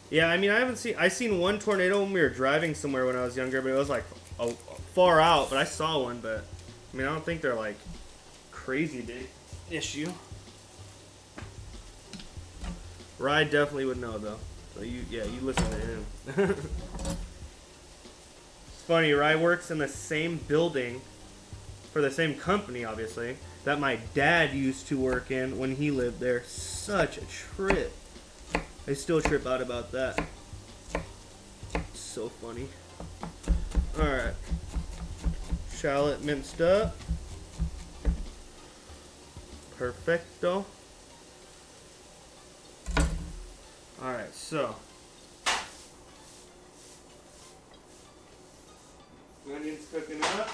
Yeah, I mean, I seen one tornado when we were driving somewhere when I was younger, but it was like far out, but I saw one, but I mean, I don't think they're like crazy big issue. Rye definitely would know though. So you listen to him. It's funny, Rye works in the same building for the same company, obviously, that my dad used to work in when he lived there. Such a trip. I still trip out about that. It's so funny. Alright. Shallot minced up. Perfecto. Alright, so onions cooking up.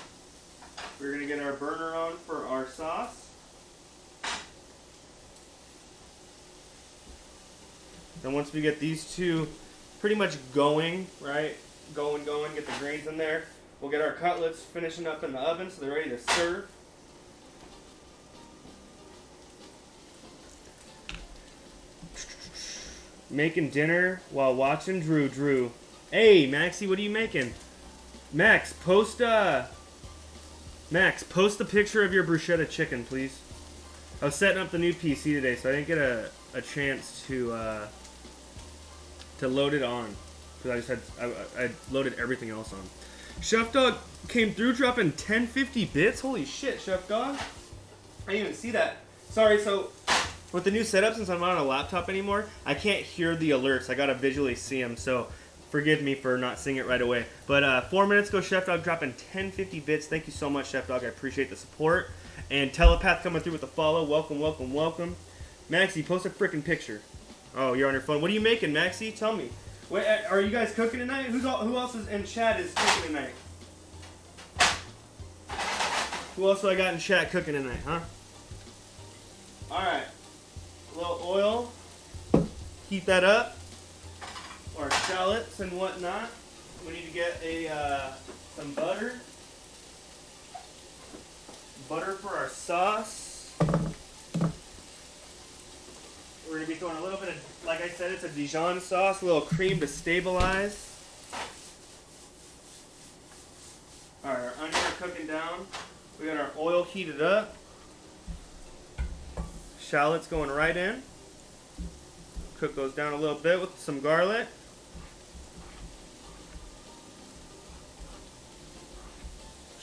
We're going to get our burner on for our sauce. And once we get these two pretty much going, right? Going, get the grains in there. We'll get our cutlets finishing up in the oven so they're ready to serve. Making dinner while watching Drew. Hey, Maxie, what are you making? Max, post a picture of your bruschetta chicken, please. I was setting up the new PC today, so I didn't get a chance to load it on. Because I loaded everything else on. Chef Dog came through dropping 1050 bits. Holy shit, Chef Dog. I didn't even see that. Sorry, so with the new setup, since I'm not on a laptop anymore, I can't hear the alerts. I gotta visually see them, so forgive me for not seeing it right away. But 4 minutes ago, Chef Dog dropping 1050 bits. Thank you so much, Chef Dog. I appreciate the support. And Telepath coming through with the follow. Welcome. Maxie, post a freaking picture. Oh, you're on your phone. What are you making, Maxie? Tell me. Wait, are you guys cooking tonight? Who else is in chat is cooking tonight? Who else do I got in chat cooking tonight, huh? Alright. A little oil. Heat that up. Our shallots and whatnot. We need to get some butter. Butter for our sauce. We're going to be throwing a little bit of, like I said, it's a Dijon sauce, a little cream to stabilize. Alright, our onions are cooking down. We got our oil heated up. Shallots going right in. Cook those down a little bit with some garlic.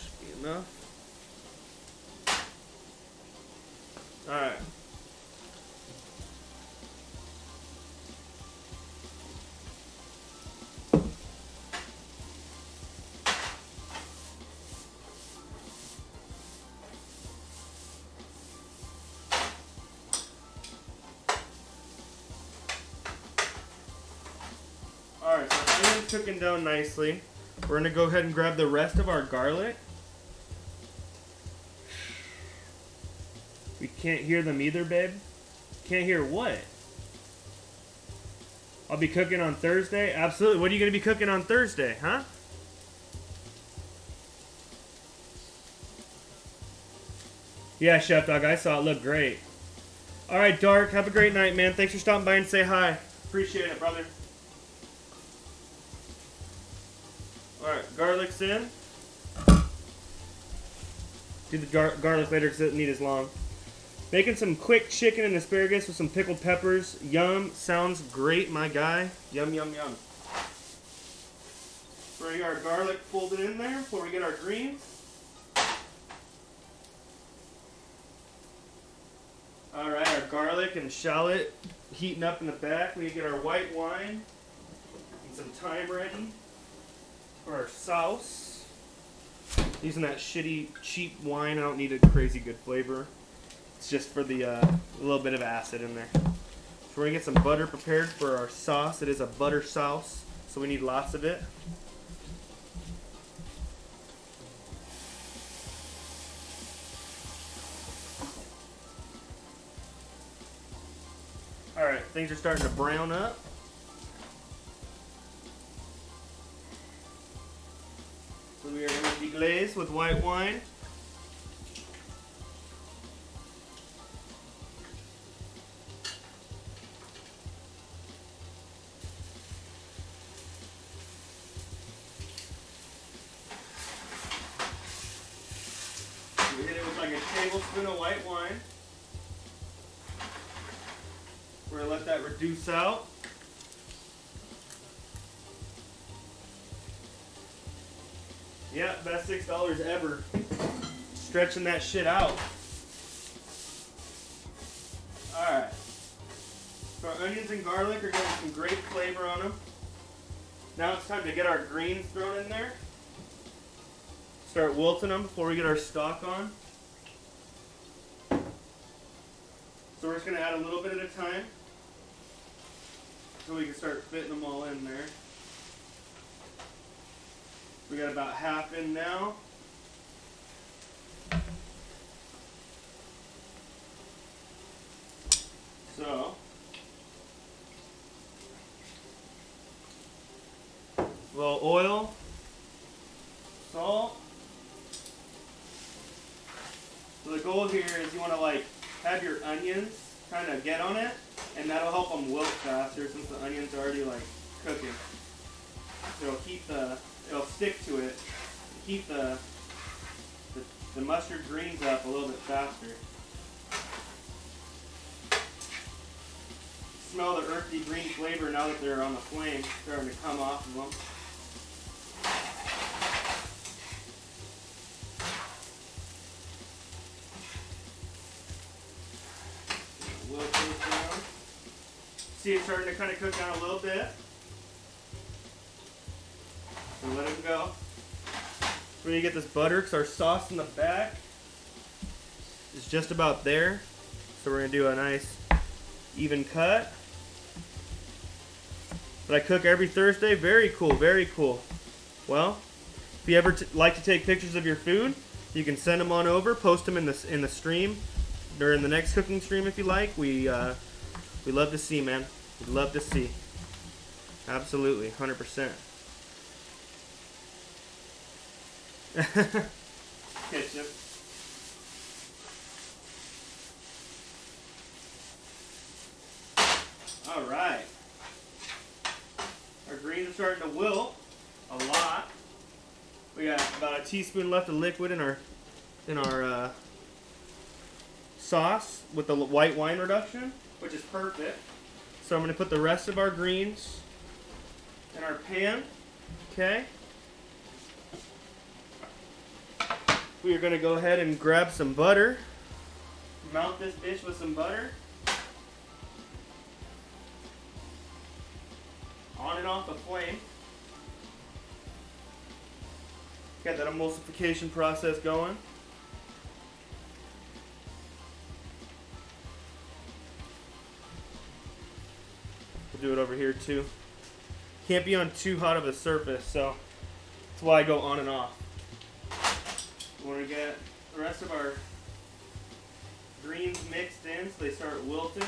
Should be enough. Alright. Alright, so onions cooking down nicely. We're going to go ahead and grab the rest of our garlic. We can't hear them either, babe. Can't hear what? I'll be cooking on Thursday? Absolutely. What are you going to be cooking on Thursday, huh? Yeah, Chef Dog, I saw it. Looked great. Alright, Dark, have a great night, man. Thanks for stopping by and say hi. Appreciate it, brother. Alright, garlic's in. Do the garlic later because it doesn't need as long. Making some quick chicken and asparagus with some pickled peppers. Yum. Sounds great, my guy. Yum, yum, yum. Bring our garlic folded in there before we get our greens. Alright, our garlic and shallot heating up in the back. We get our white wine and some thyme ready for our sauce. Using that shitty, cheap wine. I don't need a crazy good flavor. It's just for the a little bit of acid in there. So we're going to get some butter prepared for our sauce. It is a butter sauce, so we need lots of it. Alright, things are starting to brown up. So we are going to deglaze with white wine. We hit it with like a tablespoon of white wine. We're going to let that reduce out. Yeah, best $6 ever. Stretching that shit out. Alright. So our onions and garlic are getting some great flavor on them. Now it's time to get our greens thrown in there. Start wilting them before we get our stock on. So we're just going to add a little bit at a time so we can start fitting them all in there. We got about half in now. So, a little oil, salt. So the goal here is you want to like have your onions kind of get on it, and that'll help them wilt faster since the onions are already like cooking. It'll stick to it, keep the mustard greens up a little bit faster. Smell the earthy green flavor now that they're on the flame, starting to come off of them. Wilt those down. See it starting to kind of cook down a little bit. And let it go. We're going to get this butter because our sauce in the back is just about there. So we're going to do a nice even cut. But I cook every Thursday. Very cool, very cool. Well, if you ever like to take pictures of your food, you can send them on over, post them in the stream during the next cooking stream if you like. We love to see, man. We'd love to see. Absolutely, 100%. Ketchup. All right. Our greens are starting to wilt a lot. We got about a teaspoon left of liquid in our sauce with the white wine reduction, which is perfect. So I'm going to put the rest of our greens in our pan. Okay. We are going to go ahead and grab some butter. Mount this dish with some butter. On and off the flame. Got that emulsification process going. We'll do it over here too. Can't be on too hot of a surface, so that's why I go on and off. We want to get the rest of our greens mixed in so they start wilting.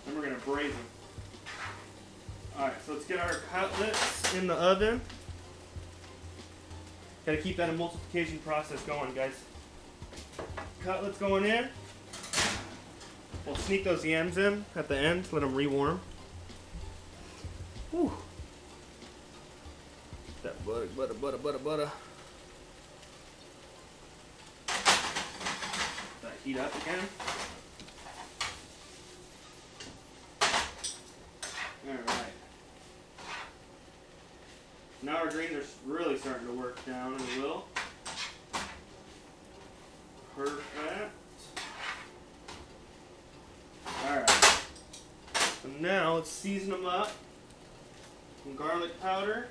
Then we're going to braise them. Alright, so let's get our cutlets in the oven. Got to keep that emulsification process going, guys. Cutlets going in. We'll sneak those yams in at the end, let them rewarm. Whew. That butter. That heat up again. Alright. Now our greens are really starting to work down a little. Perfect. Alright. So now let's season them up. Some garlic powder.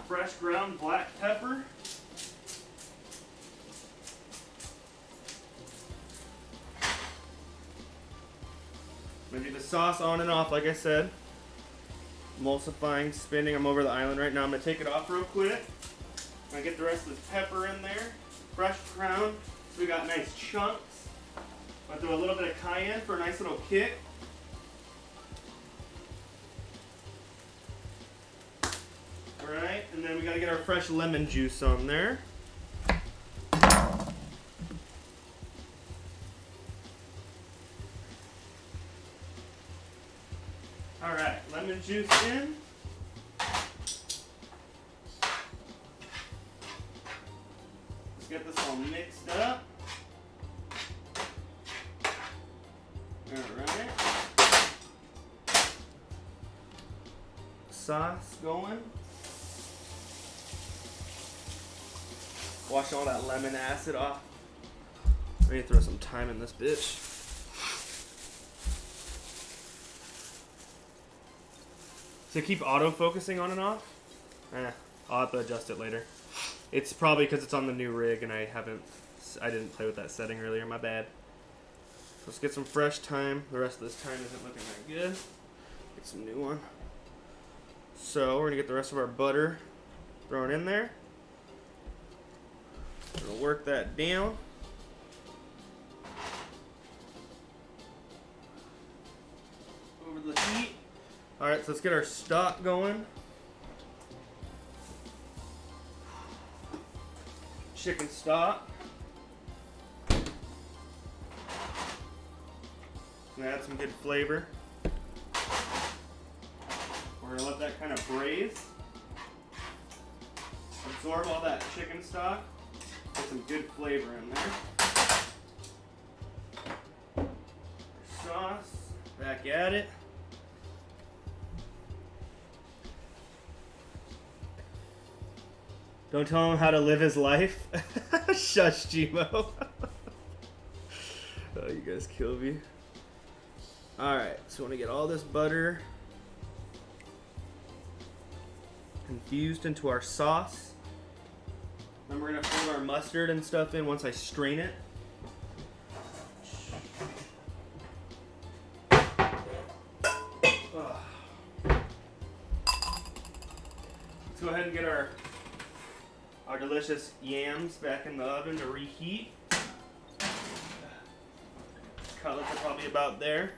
Fresh ground black pepper. I'm going to do the sauce on and off, like I said. Emulsifying, spinning. I'm over the island right now. I'm going to take it off real quick. I get the rest of the pepper in there. Fresh ground. So we got nice chunks. I'll throw a little bit of cayenne for a nice little kick. Alright, and then we gotta get our fresh lemon juice on there. Alright, lemon juice in. Let's get this all mixed up. Alright. Sauce going. Wash all that lemon acid off. Ready to throw some thyme in this bitch. So keep auto-focusing on and off? I'll have to adjust it later. It's probably because it's on the new rig and I didn't play with that setting earlier, my bad. Let's get some fresh thyme. The rest of this thyme isn't looking that good. Get some new one. So we're gonna get the rest of our butter thrown in there. We're gonna work that down. Over the heat. Alright, so let's get our stock going. Chicken stock. Gonna add some good flavor. We're gonna let that kind of braise. Absorb all that chicken stock. Get some good flavor in there. Sauce. Back at it. Don't tell him how to live his life. Shush, Gmo. Oh, you guys kill me. Alright, so we want to get all this butter infused into our sauce. Then we're going to fold our mustard and stuff in once I strain it. Let's go ahead and get our delicious yams back in the oven to reheat. Cutlets are probably about there.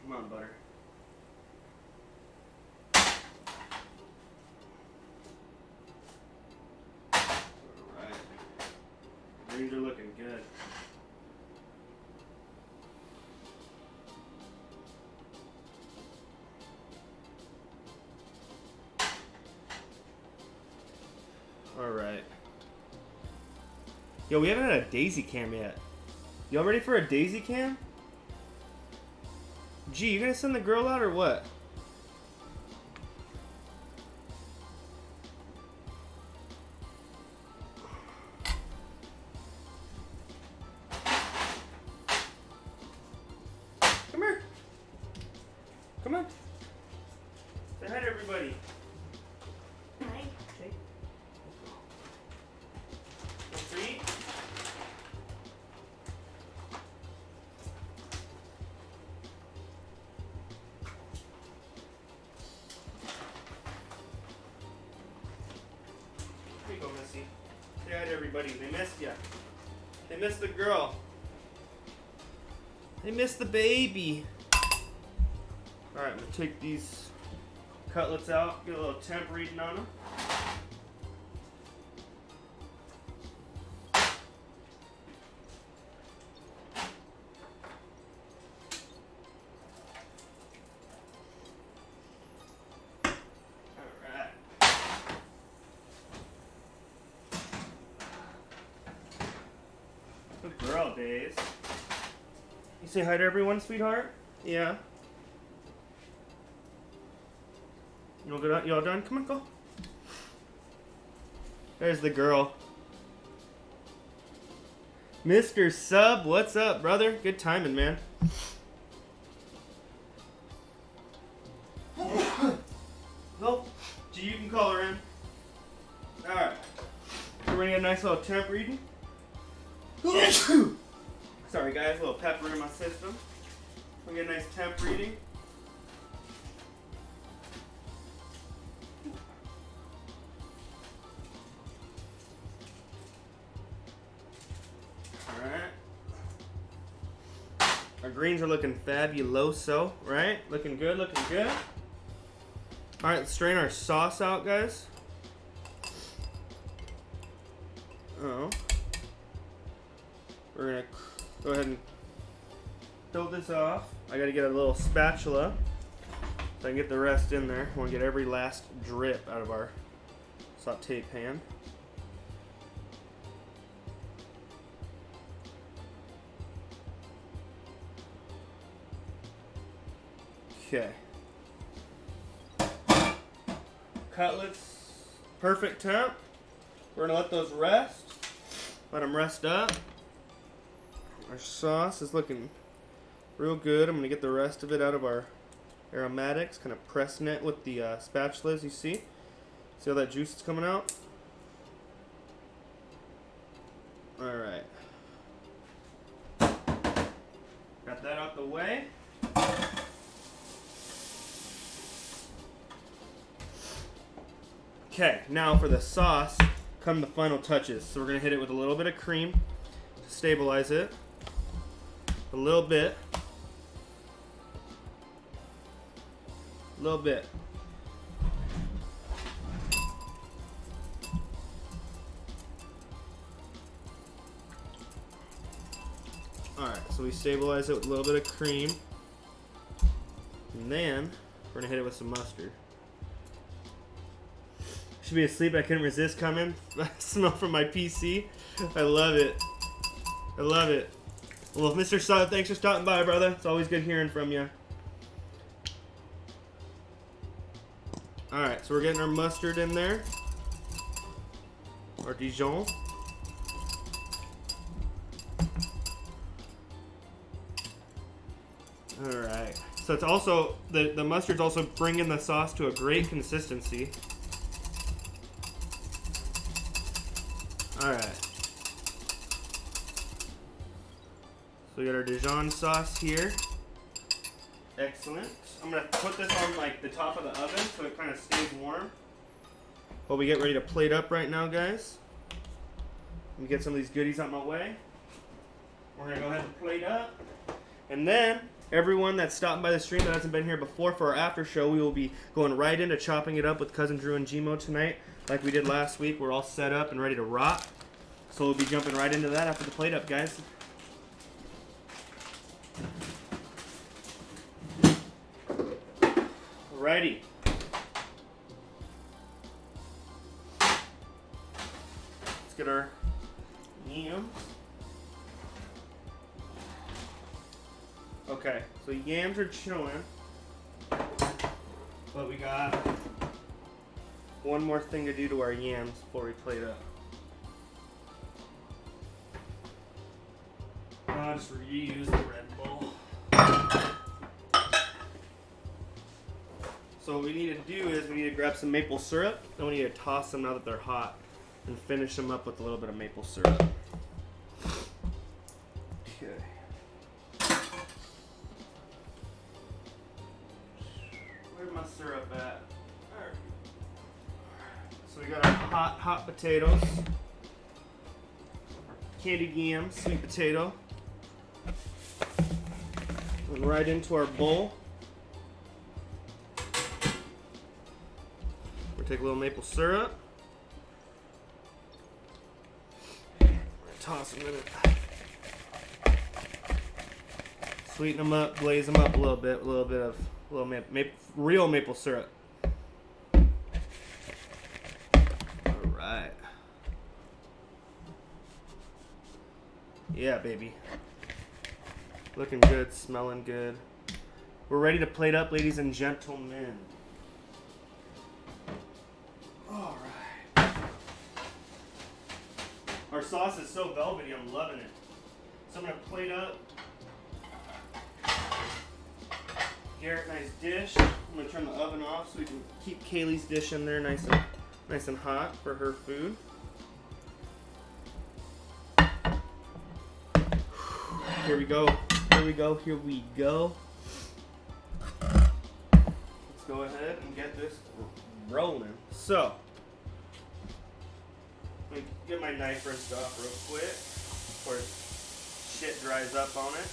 Come on, butter. Alright. Greens are looking good. Alright. Yo, we haven't had a daisy cam yet. Y'all ready for a daisy cam? Gee, you gonna send the girl out or what? Come here. Come on. Say hi to everybody. Hi. Okay. Three. Here you go, Missy. Say hi to everybody. They missed ya. They missed the girl. They missed the baby. Alright, I'm gonna take these cutlets out, get a little temp reading on them. Alright. Good girl, Days. You say hi to everyone, sweetheart? Yeah. You all good? You all done? Come on, go. There's the girl. Mr. Sub, what's up, brother? Good timing, man. Well, G, you can call her in. Alright. So we're gonna get a nice little temp reading. Sorry, guys, a little pepper in my system. We're gonna get a nice temp reading. greens are looking fabuloso, right? Looking good, looking good. All right, let's strain our sauce out, guys. Oh. We're gonna go ahead and fill this off. I gotta get a little spatula so I can get the rest in there. I wanna get every last drip out of our saute pan. Okay. Cutlets, perfect temp. We're gonna let those rest. Let them rest up. Our sauce is looking real good. I'm gonna get the rest of it out of our aromatics, kind of pressing it with the spatula, as you see. See how that juice is coming out? All right. Got that out the way. Okay, now for the sauce come the final touches. So we're going to hit it with a little bit of cream to stabilize it. A little bit. A little bit. Alright, so we stabilize it with a little bit of cream. And then we're going to hit it with some mustard. Should be asleep. I couldn't resist coming. I smell from my PC. I love it. I love it. Well, Mr. Sutton, thanks for stopping by, brother. It's always good hearing from you. Alright, so we're getting our mustard in there. Our Dijon. Alright. So it's also, the mustard's also bringing the sauce to a great consistency. Alright. So we got our Dijon sauce here. Excellent. I'm going to put this on like the top of the oven so it kind of stays warm. While we get ready to plate up right now, guys. Let me get some of these goodies out my way. We're going to go ahead and plate up. And then, everyone that's stopping by the stream that hasn't been here before for our after show, we will be going right into chopping it up with Cousindrew and Gmo tonight. Like we did last week, we're all set up and ready to rock. So we'll be jumping right into that after the plate up, guys. Alrighty. Let's get our yams. Okay, so yams are chilling. But we got one more thing to do to our yams before we plate up. I'll just reuse the Red Bull. So what we need to do is we need to grab some maple syrup, and we need to toss them now that they're hot, and finish them up with a little bit of maple syrup. Okay. Where's my syrup at? There. So we got our hot potatoes, candied yams, sweet potato, and right into our bowl. We'll take a little maple syrup, toss them in it, sweeten them up, glaze them up a little bit of real maple syrup. Alright. Yeah, baby. Looking good, smelling good. We're ready to plate up, ladies and gentlemen. Alright. Our sauce is so velvety, I'm loving it. So I'm going to plate up. Garrett, nice dish. I'm going to turn the oven off so we can keep Kaylee's dish in there nice and hot for her food. Here we go. Here we go. Here we go. Let's go ahead and get this rolling. So, let me get my knife rinsed off real quick before shit dries up on it.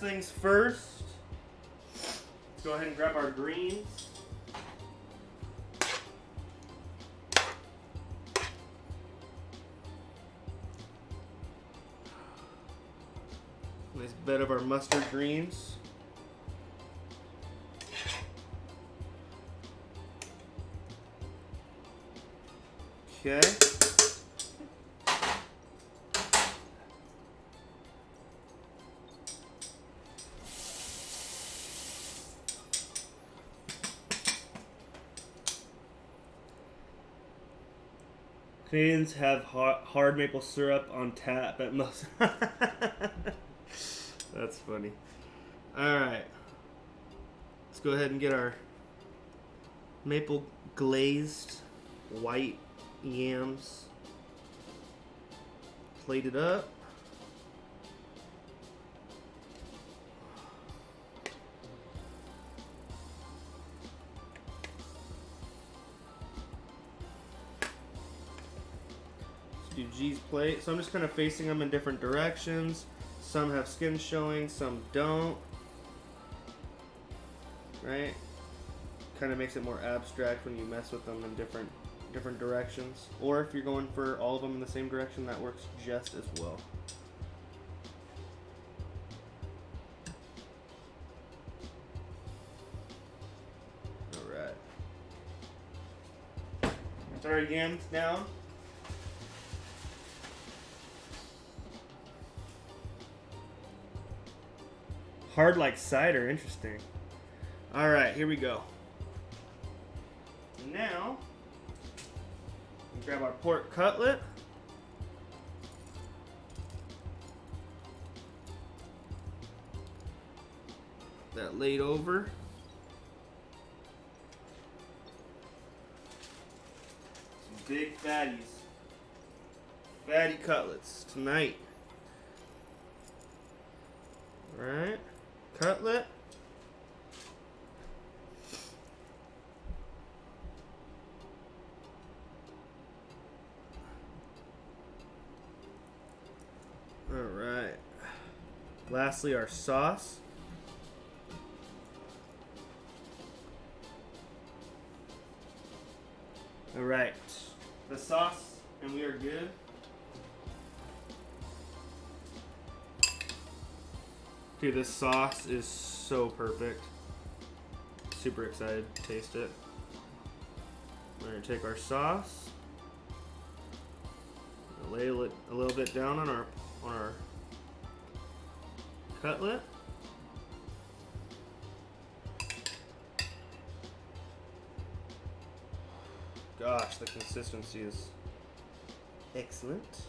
things first, let's go ahead and grab our greens. Nice bed of our mustard greens. Okay. Canadians have hard maple syrup on tap at most. That's funny. Alright. Let's go ahead and get our maple glazed white yams plated up. Do G's plate. So I'm just kind of facing them in different directions. Some have skin showing, some don't. Right? Kind of makes it more abstract when you mess with them in different directions. Or if you're going for all of them in the same direction, that works just as well. Alright. That's our yams down. Hard like cider, interesting. Alright, here we go. And now, we grab our pork cutlet. That laid over. Some big fatties. Fatty cutlets tonight. Alright. Cutlet. Alright. Lastly, our sauce. Alright. The sauce, and we are good. Dude, this sauce is so perfect. Super excited to taste it. We're gonna take our sauce, lay it a little bit down on our cutlet. Gosh, the consistency is excellent.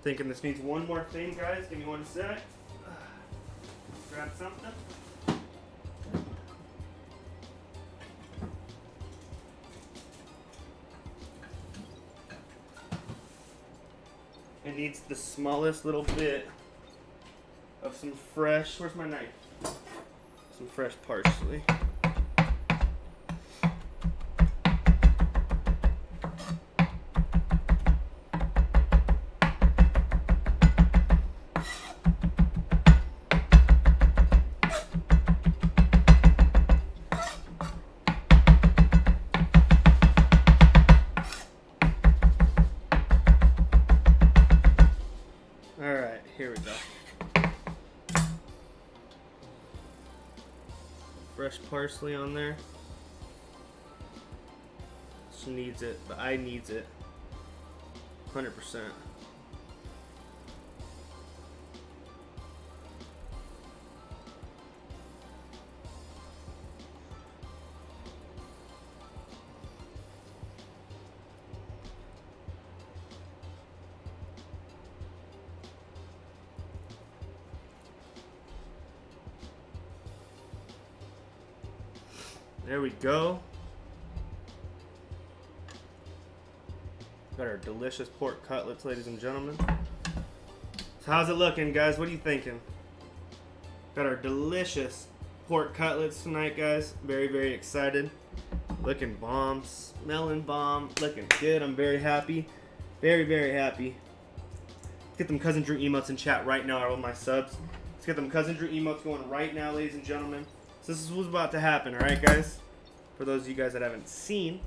Thinking this needs one more thing, guys. Give me one sec. Grab something. It needs the smallest little bit of some fresh, where's my knife? Some fresh parsley. Here we go. Fresh parsley on there. She needs it, but I needs it. 100%. There we go. Got our delicious pork cutlets, ladies and gentlemen. So how's it looking, guys? What are you thinking? Got our delicious pork cutlets tonight, guys. Very, very excited. Looking bomb, smelling bomb, looking good. I'm very happy. Very, very happy. Let's get them Cousindrew emotes in chat right now, all my subs. Let's get them Cousindrew emotes going right now, ladies and gentlemen. So this is what's about to happen, alright, guys? For those of you guys that haven't seen,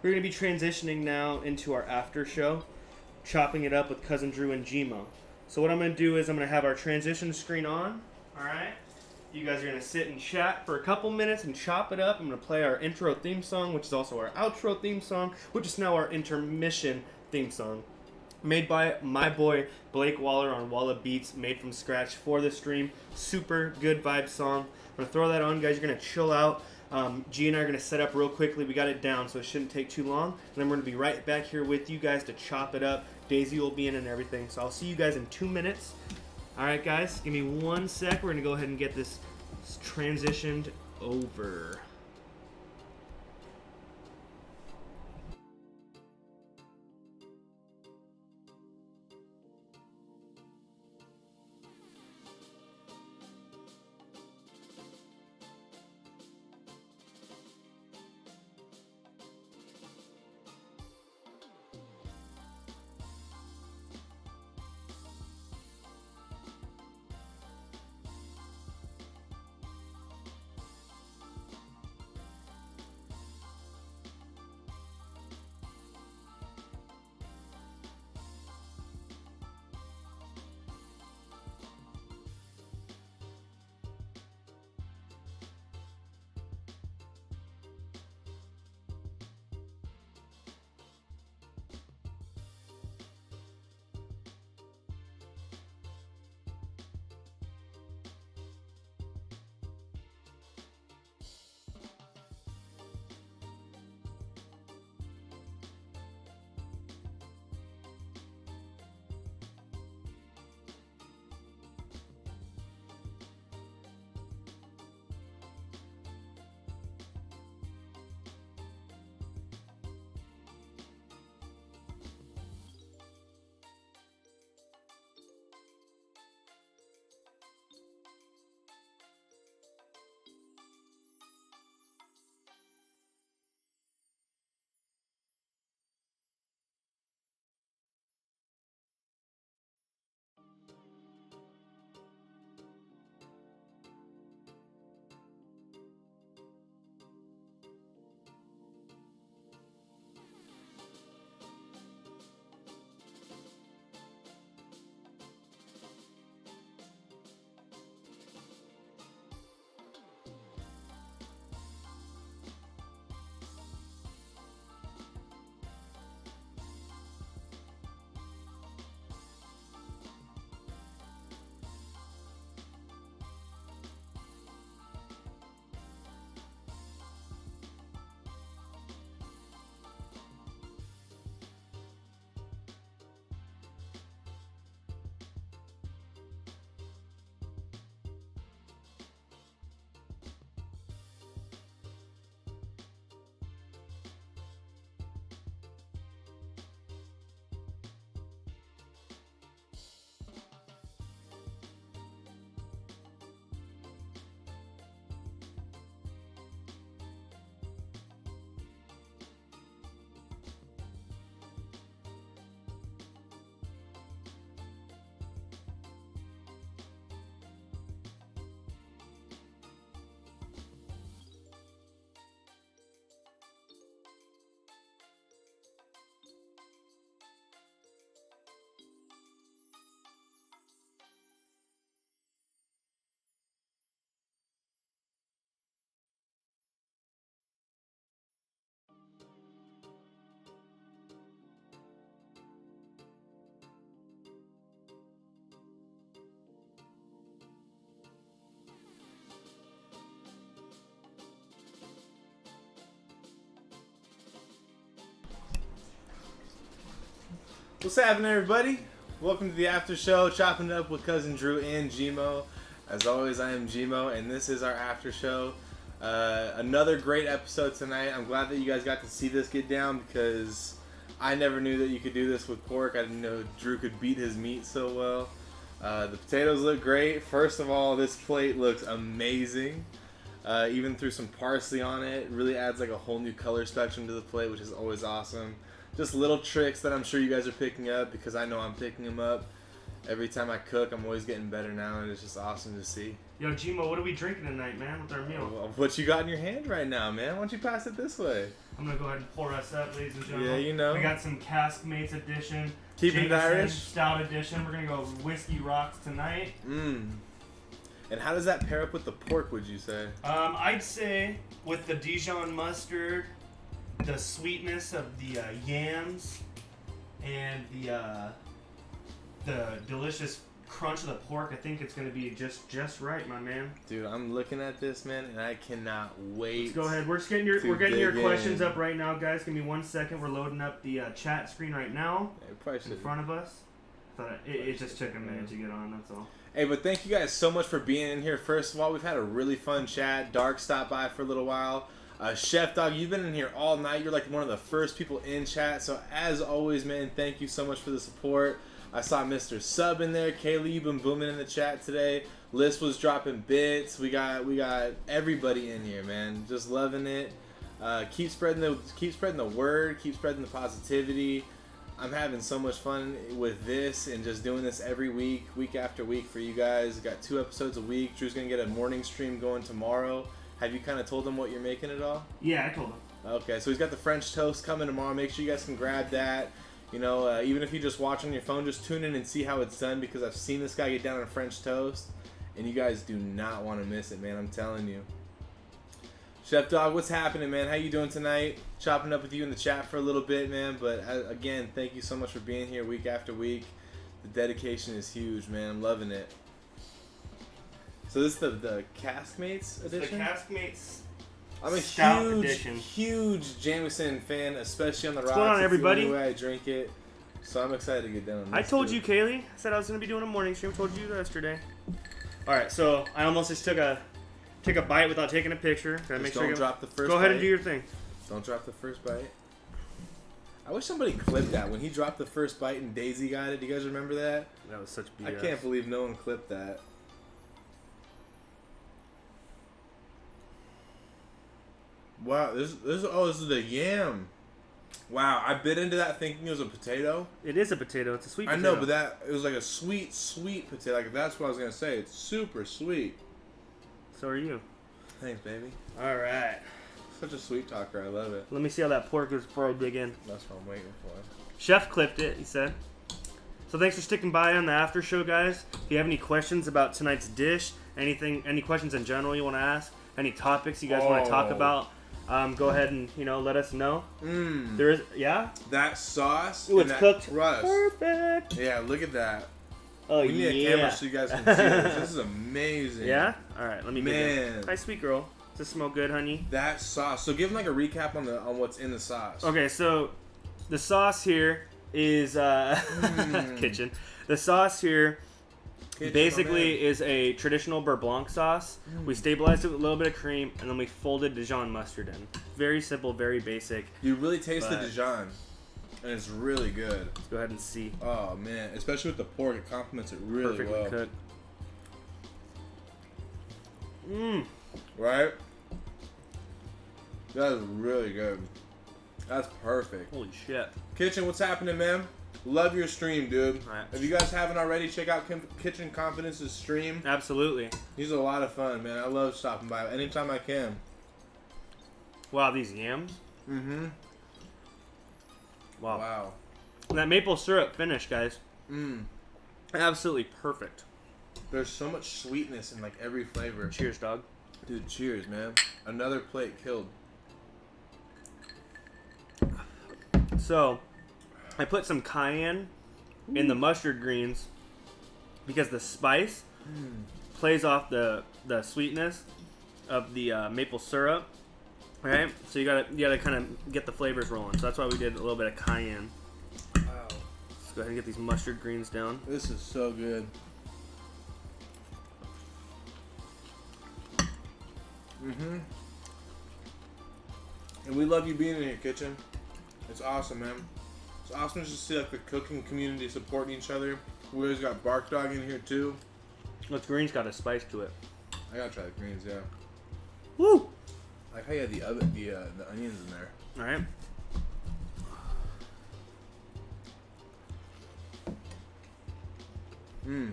we're going to be transitioning now into our after show, chopping it up with Cousindrew and Gmo. So what I'm going to do is I'm going to have our transition screen on, alright? You guys are going to sit and chat for a couple minutes and chop it up. I'm going to play our intro theme song, which is also our outro theme song, which is now our intermission theme song. Made by my boy Blake Waller on Walla Beats, made from scratch for the stream. Super good vibe song. I'm going to throw that on, guys. You're going to chill out. G and I are going to set up real quickly. We got it down, so it shouldn't take too long. And then we're going to be right back here with you guys to chop it up. Daisy will be in and everything. So I'll see you guys in 2 minutes. Alright, guys, give me 1 sec. We're going to go ahead and get this transitioned over. What's happening, everybody? Welcome to the after show, chopping it up with Cousindrew and Gmo. As always, I am Gmo, and this is our after show. Another great episode tonight. I'm glad that you guys got to see this get down because I never knew that you could do this with pork. I didn't know Drew could beat his meat so well. The potatoes look great. First of all, this plate looks amazing. Even threw some parsley on it. It really adds like a whole new color spectrum to the plate, which is always awesome. Just little tricks that I'm sure you guys are picking up because I know I'm picking them up. Every time I cook, I'm always getting better now, and it's just awesome to see. Yo, Gmo, what are we drinking tonight, man, with our meal? Well, what you got in your hand right now, man? Why don't you pass it this way? I'm going to go ahead and pour us up, ladies and gentlemen. Yeah, you know. We got some Cask Mates edition. Keeping it Irish. Stout edition. We're going to go Whiskey Rocks tonight. Mmm. And how does that pair up with the pork, would you say? I'd say with the Dijon mustard, the sweetness of the yams, and the delicious crunch of the pork, I think it's going to be just right, my man. Dude, I'm looking at this, man, and I cannot wait. Let's go ahead. We're getting your questions up right now, guys. Give me 1 second. We're loading up the chat screen right now in front of us. But it just took a minute to get on, that's all. Hey, but thank you guys so much for being in here. First of all, we've had a really fun chat. Dark stopped by for a little while. Chef Dog, you've been in here all night. You're like one of the first people in chat. So as always, man, thank you so much for the support. I saw Mr. Sub in there. Kaylee, you've been booming in the chat today. Liz was dropping bits. We got everybody in here, man. Just loving it. Keep spreading the word. Keep spreading the positivity. I'm having so much fun with this and just doing this every week after week for you guys. Got 2 episodes a week. Drew's gonna get a morning stream going tomorrow. Have you kind of told him what you're making at all? Yeah, I told him. Okay, so he's got the French toast coming tomorrow. Make sure you guys can grab that. You know, even if you just watch on your phone, just tune in and see how it's done because I've seen this guy get down on French toast, and you guys do not want to miss it, man. I'm telling you. Chef Dog, what's happening, man? How you doing tonight? Chopping up with you in the chat for a little bit, man. But again, thank you so much for being here week after week. The dedication is huge, man. I'm loving it. So this is the Cask Mates edition? The Cask Mates. I'm a huge Jameson fan, especially on the rocks. What's going on, everybody? It's the only way I drink it. So I'm excited to get down on this. I told you, Kaylee. I said I was going to be doing a morning stream. I told you yesterday. All right, so I almost just took a bite without taking a picture. Don't drop the first bite. Go ahead and do your thing. Don't drop the first bite. I wish somebody clipped that when he dropped the first bite and Daisy got it. Do you guys remember that? That was such BS. I can't believe no one clipped that. Wow, this is the yam. Wow, I bit into that thinking it was a potato. It is a potato. It's a sweet potato. I know, but it was like a sweet potato. Like that's what I was gonna say. It's super sweet. So are you. Thanks, baby. All right. Such a sweet talker. I love it. Let me see how that pork is before I dig in. That's what I'm waiting for. Chef clipped it, he said. So thanks for sticking by on the after show, guys. If you have any questions about tonight's dish, any questions in general you want to ask, any topics you guys want to talk about, go ahead and let us know. There is that sauce. Ooh, it's cooked. Crust. Perfect. Yeah, look at that. Oh, we need a camera so you guys can see this. This is amazing. Yeah. All right, let me get Man. it. Hi, sweet girl. Does it smell good, honey? That sauce. So give them like a recap on what's in the sauce. Okay, so the sauce here is kitchen. The sauce here basically is a traditional beurre blanc sauce. We stabilized it with a little bit of cream, and then we folded Dijon mustard in. Very simple, very basic. You really taste the Dijon, and it's really good. Let's go ahead and see. Oh man, especially with the pork, it complements it really Perfectly well. cooked. Right? That is really good. That's perfect. Holy shit. Kitchen, what's happening, man? Love your stream, dude. Right. If you guys haven't already, check out Kitchen Confidence's stream. Absolutely. He's a lot of fun, man. I love stopping by anytime I can. Wow, these yams. Mm-hmm. Wow. And that maple syrup finish, guys. Absolutely perfect. There's so much sweetness in like every flavor. Cheers, dog. Dude, cheers, man. Another plate killed. So, I put some cayenne in the mustard greens because the spice plays off the sweetness of the maple syrup. Right? So you gotta kind of get the flavors rolling. So that's why we did a little bit of cayenne. Wow. Let's go ahead and get these mustard greens down. This is so good. And we love you being in here, Kitchen. It's awesome, man. It's awesome just to see like the cooking community supporting each other. We always got bark dog in here too. This green's got a spice to it. I gotta try the greens, yeah. Woo! I like how you had the onions in there. All right. Mmm.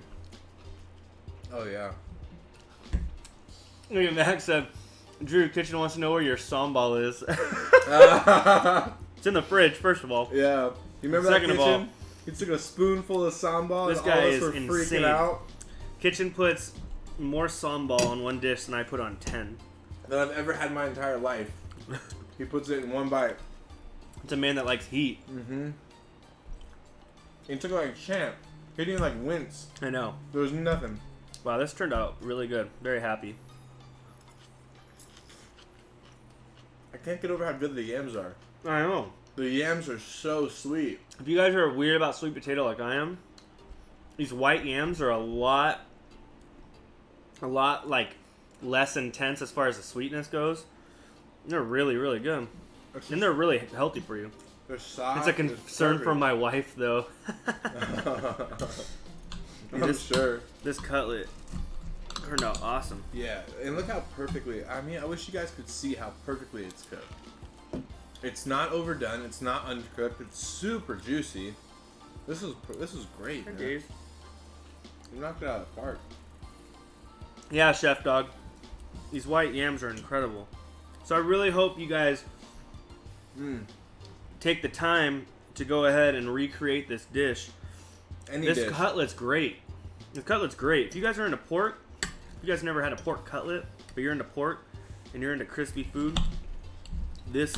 Oh yeah. Look at Max said, Drew, kitchen wants to know where your sambal is. It's in the fridge, first of all. Yeah. You remember Second that of kitchen? all, He took a spoonful of sambal this and guy all of us is were insane. freaking out. Kitchen puts more sambal on one dish than I put on 10. That I've ever had in my entire life. He puts it in one bite. It's a man that likes heat. Mm-hmm. He took it like a champ. He didn't like wince. I know. There was nothing. Wow, this turned out really good. Very happy. I can't get over how good the yams are. I know. The yams are so sweet. If you guys are weird about sweet potato like I am, these white yams are a lot like less intense as far as the sweetness goes. They're really, really good. And they're really healthy for you. They're soft. It's a concern from my wife, though. I'm sure. This cutlet turned out awesome. Yeah, and look how perfectly. I mean, I wish you guys could see how perfectly it's cooked. It's not overdone. It's not undercooked. It's super juicy. This is great. Man. Dave. You knocked it out of the park. Yeah, Chef Dog. These white yams are incredible. So I really hope you guys take the time to go ahead and recreate this dish. This cutlet's great. The cutlet's great. If you guys are into pork, if you guys never had a pork cutlet, but you're into pork and you're into crispy food, this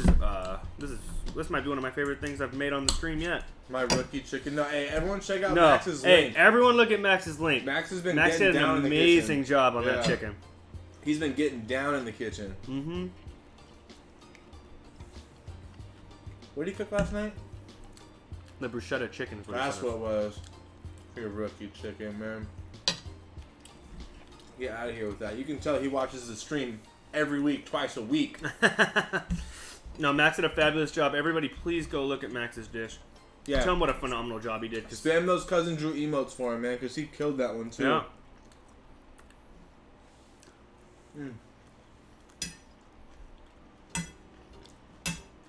might be one of my favorite things I've made on the stream yet. My rookie chicken. No, hey, everyone check out Max's link. Hey, everyone look at Max's link. Max has been Max getting did down an in the amazing kitchen. job on that chicken. He's been getting down in the kitchen. Mm-hmm. What did he cook last night? The bruschetta chicken is what That's it what it was. Your rookie chicken, man. Get out of here with that. You can tell he watches the stream every week, twice a week. No, Max did a fabulous job. Everybody, please go look at Max's dish. Yeah. Tell him what a phenomenal job he did. Spam those Cousindrew emotes for him, man, because he killed that one too. Yeah.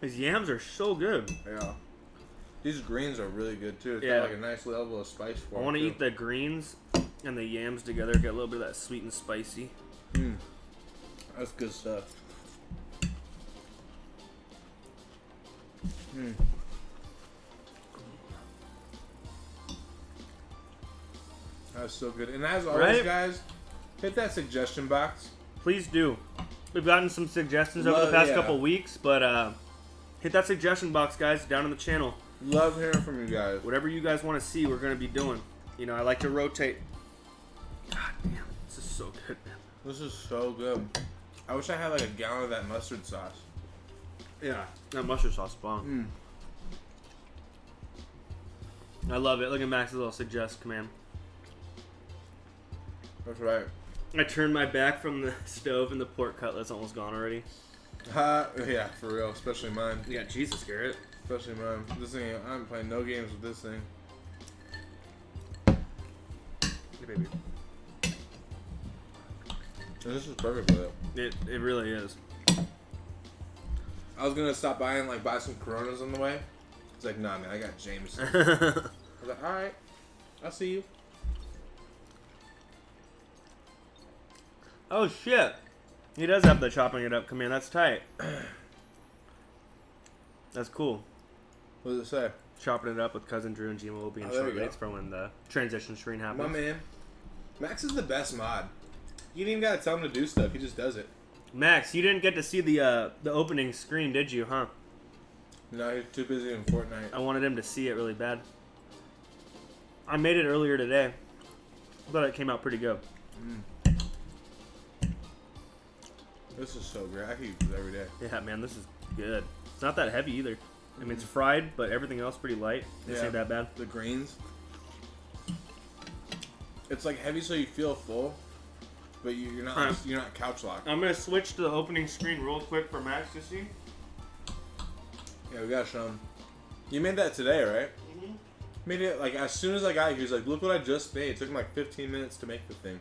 These yams are so good. Yeah. These greens are really good too. It's Yeah. got like a nice level of spice for I them. want to eat the greens and the yams together. Get a little bit of that sweet and spicy. That's good stuff. That's so good. And as always, Right? guys, hit that suggestion box. Please do. We've gotten some suggestions over the past couple weeks, but hit that suggestion box, guys, down on the channel. Love hearing from you guys. Whatever you guys want to see, we're going to be doing. You know, I like to rotate. God damn, this is so good, man. This is so good. I wish I had like a gallon of that mustard sauce. Yeah, that mustard sauce is bomb. I love it. Look at Max's little suggest command. That's right. I turned my back from the stove and the pork cutlet's almost gone already. Yeah, for real. Especially mine. Yeah, Jesus, Garrett. Especially mine. This thing, I'm playing no games with this thing. Hey, baby. And this is perfect with it. It really is. I was gonna stop by and like buy some Coronas on the way. It's like, nah, man, I got Jameson. I was like, all right, I'll see you. Oh shit! He does have the chopping it up command. That's tight. That's cool. What does it say? Chopping it up with Cousindrew and Gmo will be in Oh, there short you go. rates for when the transition screen happens. My man, Max is the best mod. You didn't even gotta tell him to do stuff. He just does it. Max, you didn't get to see the opening screen, did you? Huh? No, he's too busy in Fortnite. I wanted him to see it really bad. I made it earlier today. I thought it came out pretty good. This is so great. I could use this every day. Yeah, man, this is good. It's not that heavy either. I mean, it's fried, but everything else pretty light. This ain't that bad. The greens. It's like heavy, so you feel full, but you're not you're not couch locked. I'm gonna switch to the opening screen real quick for Max to see. Yeah, we gotta show him. You made that today, right? Made it like as soon as I got here, he was like, "Look what I just made." It took him like 15 minutes to make the thing.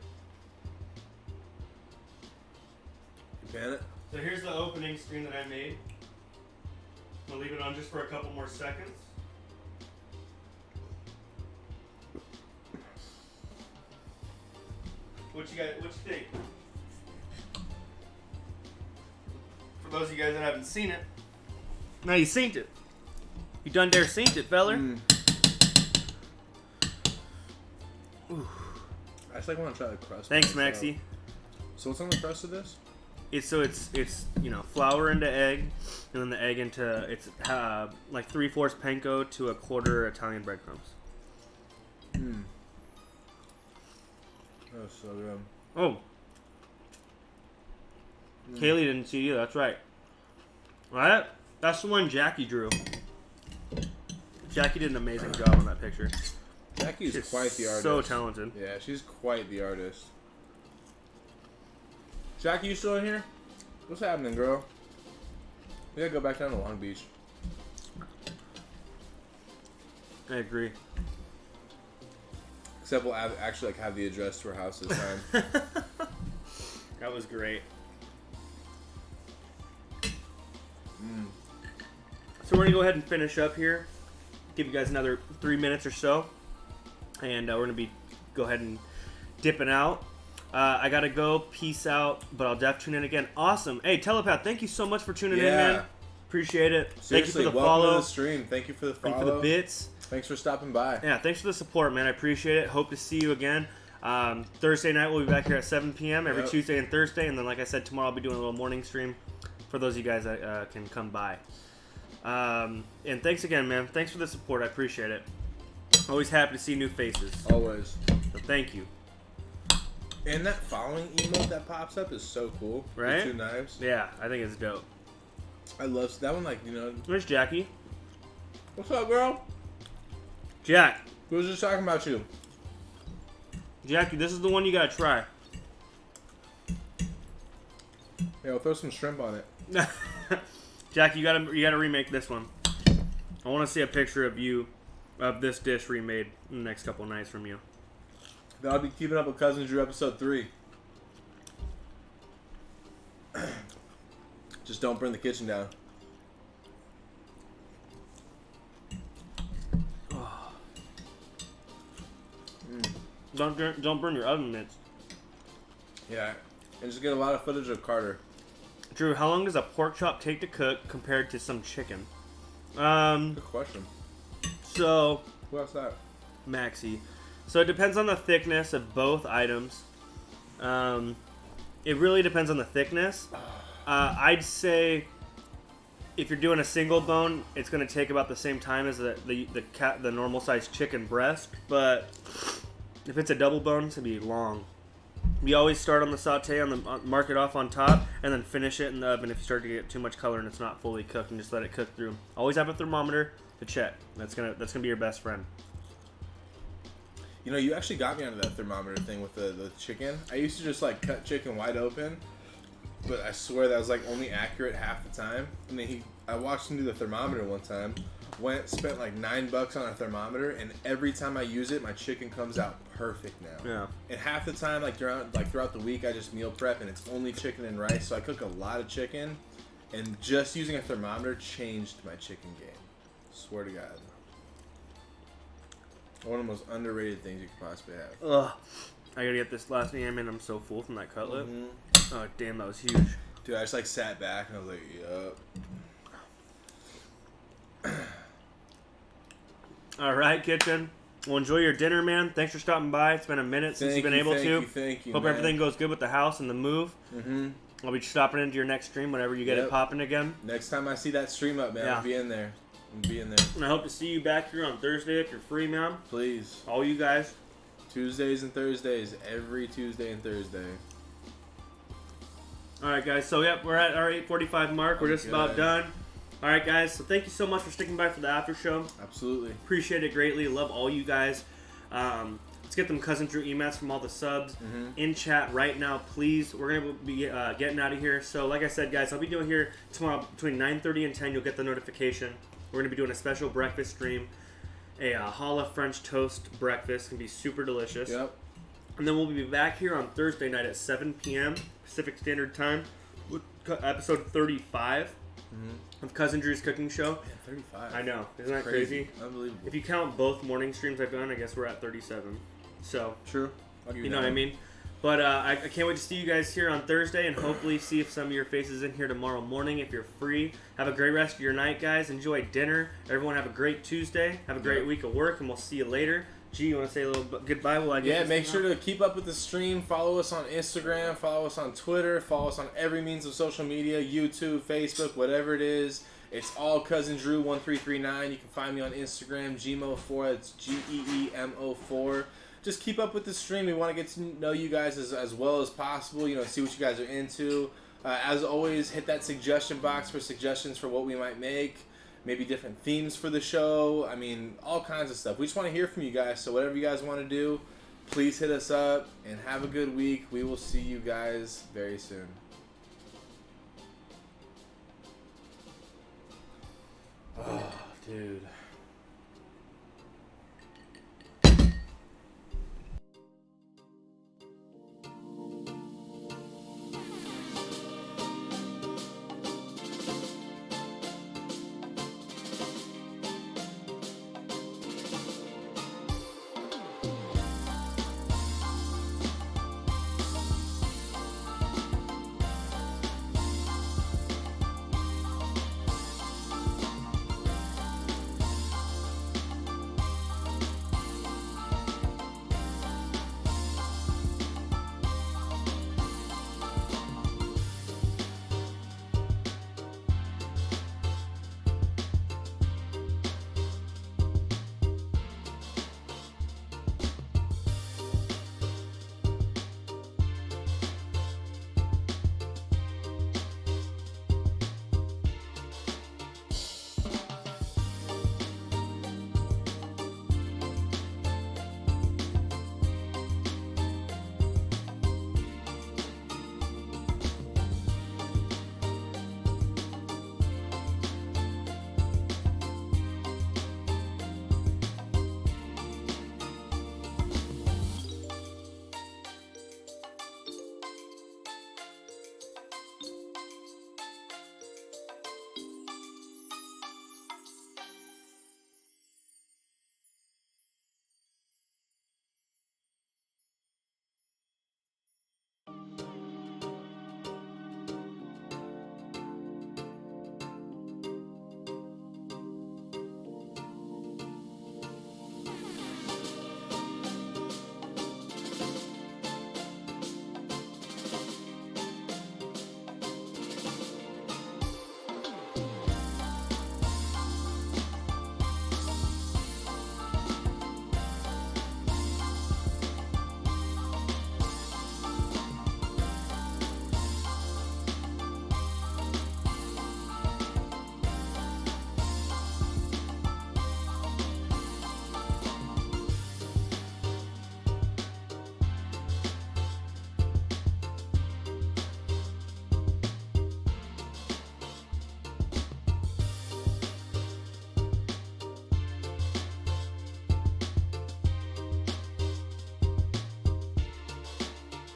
You pan it? So here's the opening screen that I made. I'll leave it on just for a couple more seconds. What you think? For those of you guys that haven't seen it, now you seen it. You done dare seen it, feller. I just want to try the crust. Thanks, Maxie. So what's on the crust of this? It's flour into egg, and then the egg into like 3/4 panko to a quarter Italian breadcrumbs. Oh, so good. Oh, Kaylee didn't see you. That's right. Right? That's the one Jackie drew. Jackie did an amazing job on that picture. Jackie's quite the artist. So talented. Yeah, she's quite the artist. Jackie, you still in here? What's happening, girl? We gotta go back down to Long Beach. I agree. Except we'll actually have the address to her house this time. That was great. So we're gonna go ahead and finish up here. Give you guys another 3 minutes or so, and we're gonna go ahead and dipping out. I gotta go. Peace out. But I'll def tune in again. Awesome. Hey, Telepath, thank you so much for tuning in, man. Appreciate it. Seriously, thank you for the welcome follow. to the stream. Thank you for the follow. Thank you for the bits. Thanks for stopping by. Yeah, thanks for the support, man. I appreciate it. Hope to see you again. Thursday night, we'll be back here at 7 p.m. every Tuesday and Thursday. And then, like I said, tomorrow I'll be doing a little morning stream for those of you guys that can come by. And thanks again, man. Thanks for the support. I appreciate it. Always happy to see new faces. Always. So thank you. And that following emote that pops up is so cool. Right? The 2 knives. Yeah, I think it's dope. I love that one. Like, you know. Where's Jackie? What's up, girl? Jack. We was just talking about you. Jackie, this is the one you gotta try. Yeah, we'll throw some shrimp on it. Jackie, you gotta remake this one. I want to see a picture of this dish remade in the next couple nights from you. Then I'll be keeping up with Cousindrew episode 3. Just don't burn the kitchen down. Don't burn your oven mitts. Yeah, and just get a lot of footage of Carter. Drew, how long does a pork chop take to cook compared to some chicken? Good question. So, Who else that? Maxi. So it depends on the thickness of both items. It really depends on the thickness. I'd say if you're doing a single bone, it's going to take about the same time as the normal sized chicken breast. But if it's a double bone, it's going to be long. We always start on the saute, mark it off on top, and then finish it in the oven if you start to get too much color and it's not fully cooked, and just let it cook through. Always have a thermometer to check. That's gonna be your best friend. You know, you actually got me onto that thermometer thing with the chicken. I used to just like cut chicken wide open, but I swear that was like only accurate half the time. And then I watched him do the thermometer one time. Spent like $9 on a thermometer, and every time I use it, my chicken comes out perfect now. Yeah. And half the time, throughout the week, I just meal prep, and it's only chicken and rice. So I cook a lot of chicken, and just using a thermometer changed my chicken game. Swear to God. One of the most underrated things you could possibly have. Ugh. I gotta get this last name, and I'm so full from that cutlet. Mm-hmm. Oh damn, that was huge. Dude, I just like sat back and I was like, yup. All right, kitchen. Well, enjoy your dinner, man. Thanks for stopping by. It's been a minute since you've been able to. Thank you. Hope man. everything goes good with the house and the move. Mm-hmm. I'll be stopping into your next stream whenever you get it popping again. Next time I see that stream up, man, I'll be in there. And I hope to see you back here on Thursday if you're free, man. Please. All you guys. Tuesdays and Thursdays. Every Tuesday and Thursday. All right, guys. So, yep, we're at our 8:45 mark. We're just about done. All right, guys. So, thank you so much for sticking by for the after show. Absolutely. Appreciate it greatly. Love all you guys. Let's get them Cousindrew emails from all the subs in chat right now, please. We're going to be getting out of here. So, like I said, guys, I'll be doing here tomorrow between 9:30 and 10. You'll get the notification. We're going to be doing a special breakfast stream. a challah French toast breakfast. It's going to be super delicious. Yep. And then we'll be back here on Thursday night at 7 p.m. Pacific Standard Time with episode 35 of Cousindrew's Cooking Show. Man, 35. I know. Isn't that crazy? Unbelievable. If you count both morning streams I've done, I guess we're at 37. So, True. I'll give you know what I mean? But I can't wait to see you guys here on Thursday and hopefully see if some of your faces in here tomorrow morning if you're free. Have a great rest of your night, guys. Enjoy dinner. Everyone have a great Tuesday. Have a great week of work, and we'll see you later. G, you want to say a little goodbye while I get Yeah, this make thing sure out? to keep up with the stream. Follow us on Instagram. Follow us on Twitter. Follow us on every means of social media, YouTube, Facebook, whatever it is. It's all Cousindrew1339. You can find me on Instagram, Gmo4. It's GEEMO4. Just keep up with the stream. We want to get to know you guys as well as possible. You know, see what you guys are into. As always, hit that suggestion box for suggestions for what we might make. Maybe different themes for the show. I mean, all kinds of stuff. We just want to hear from you guys. So whatever you guys want to do, please hit us up. And have a good week. We will see you guys very soon. Oh, dude.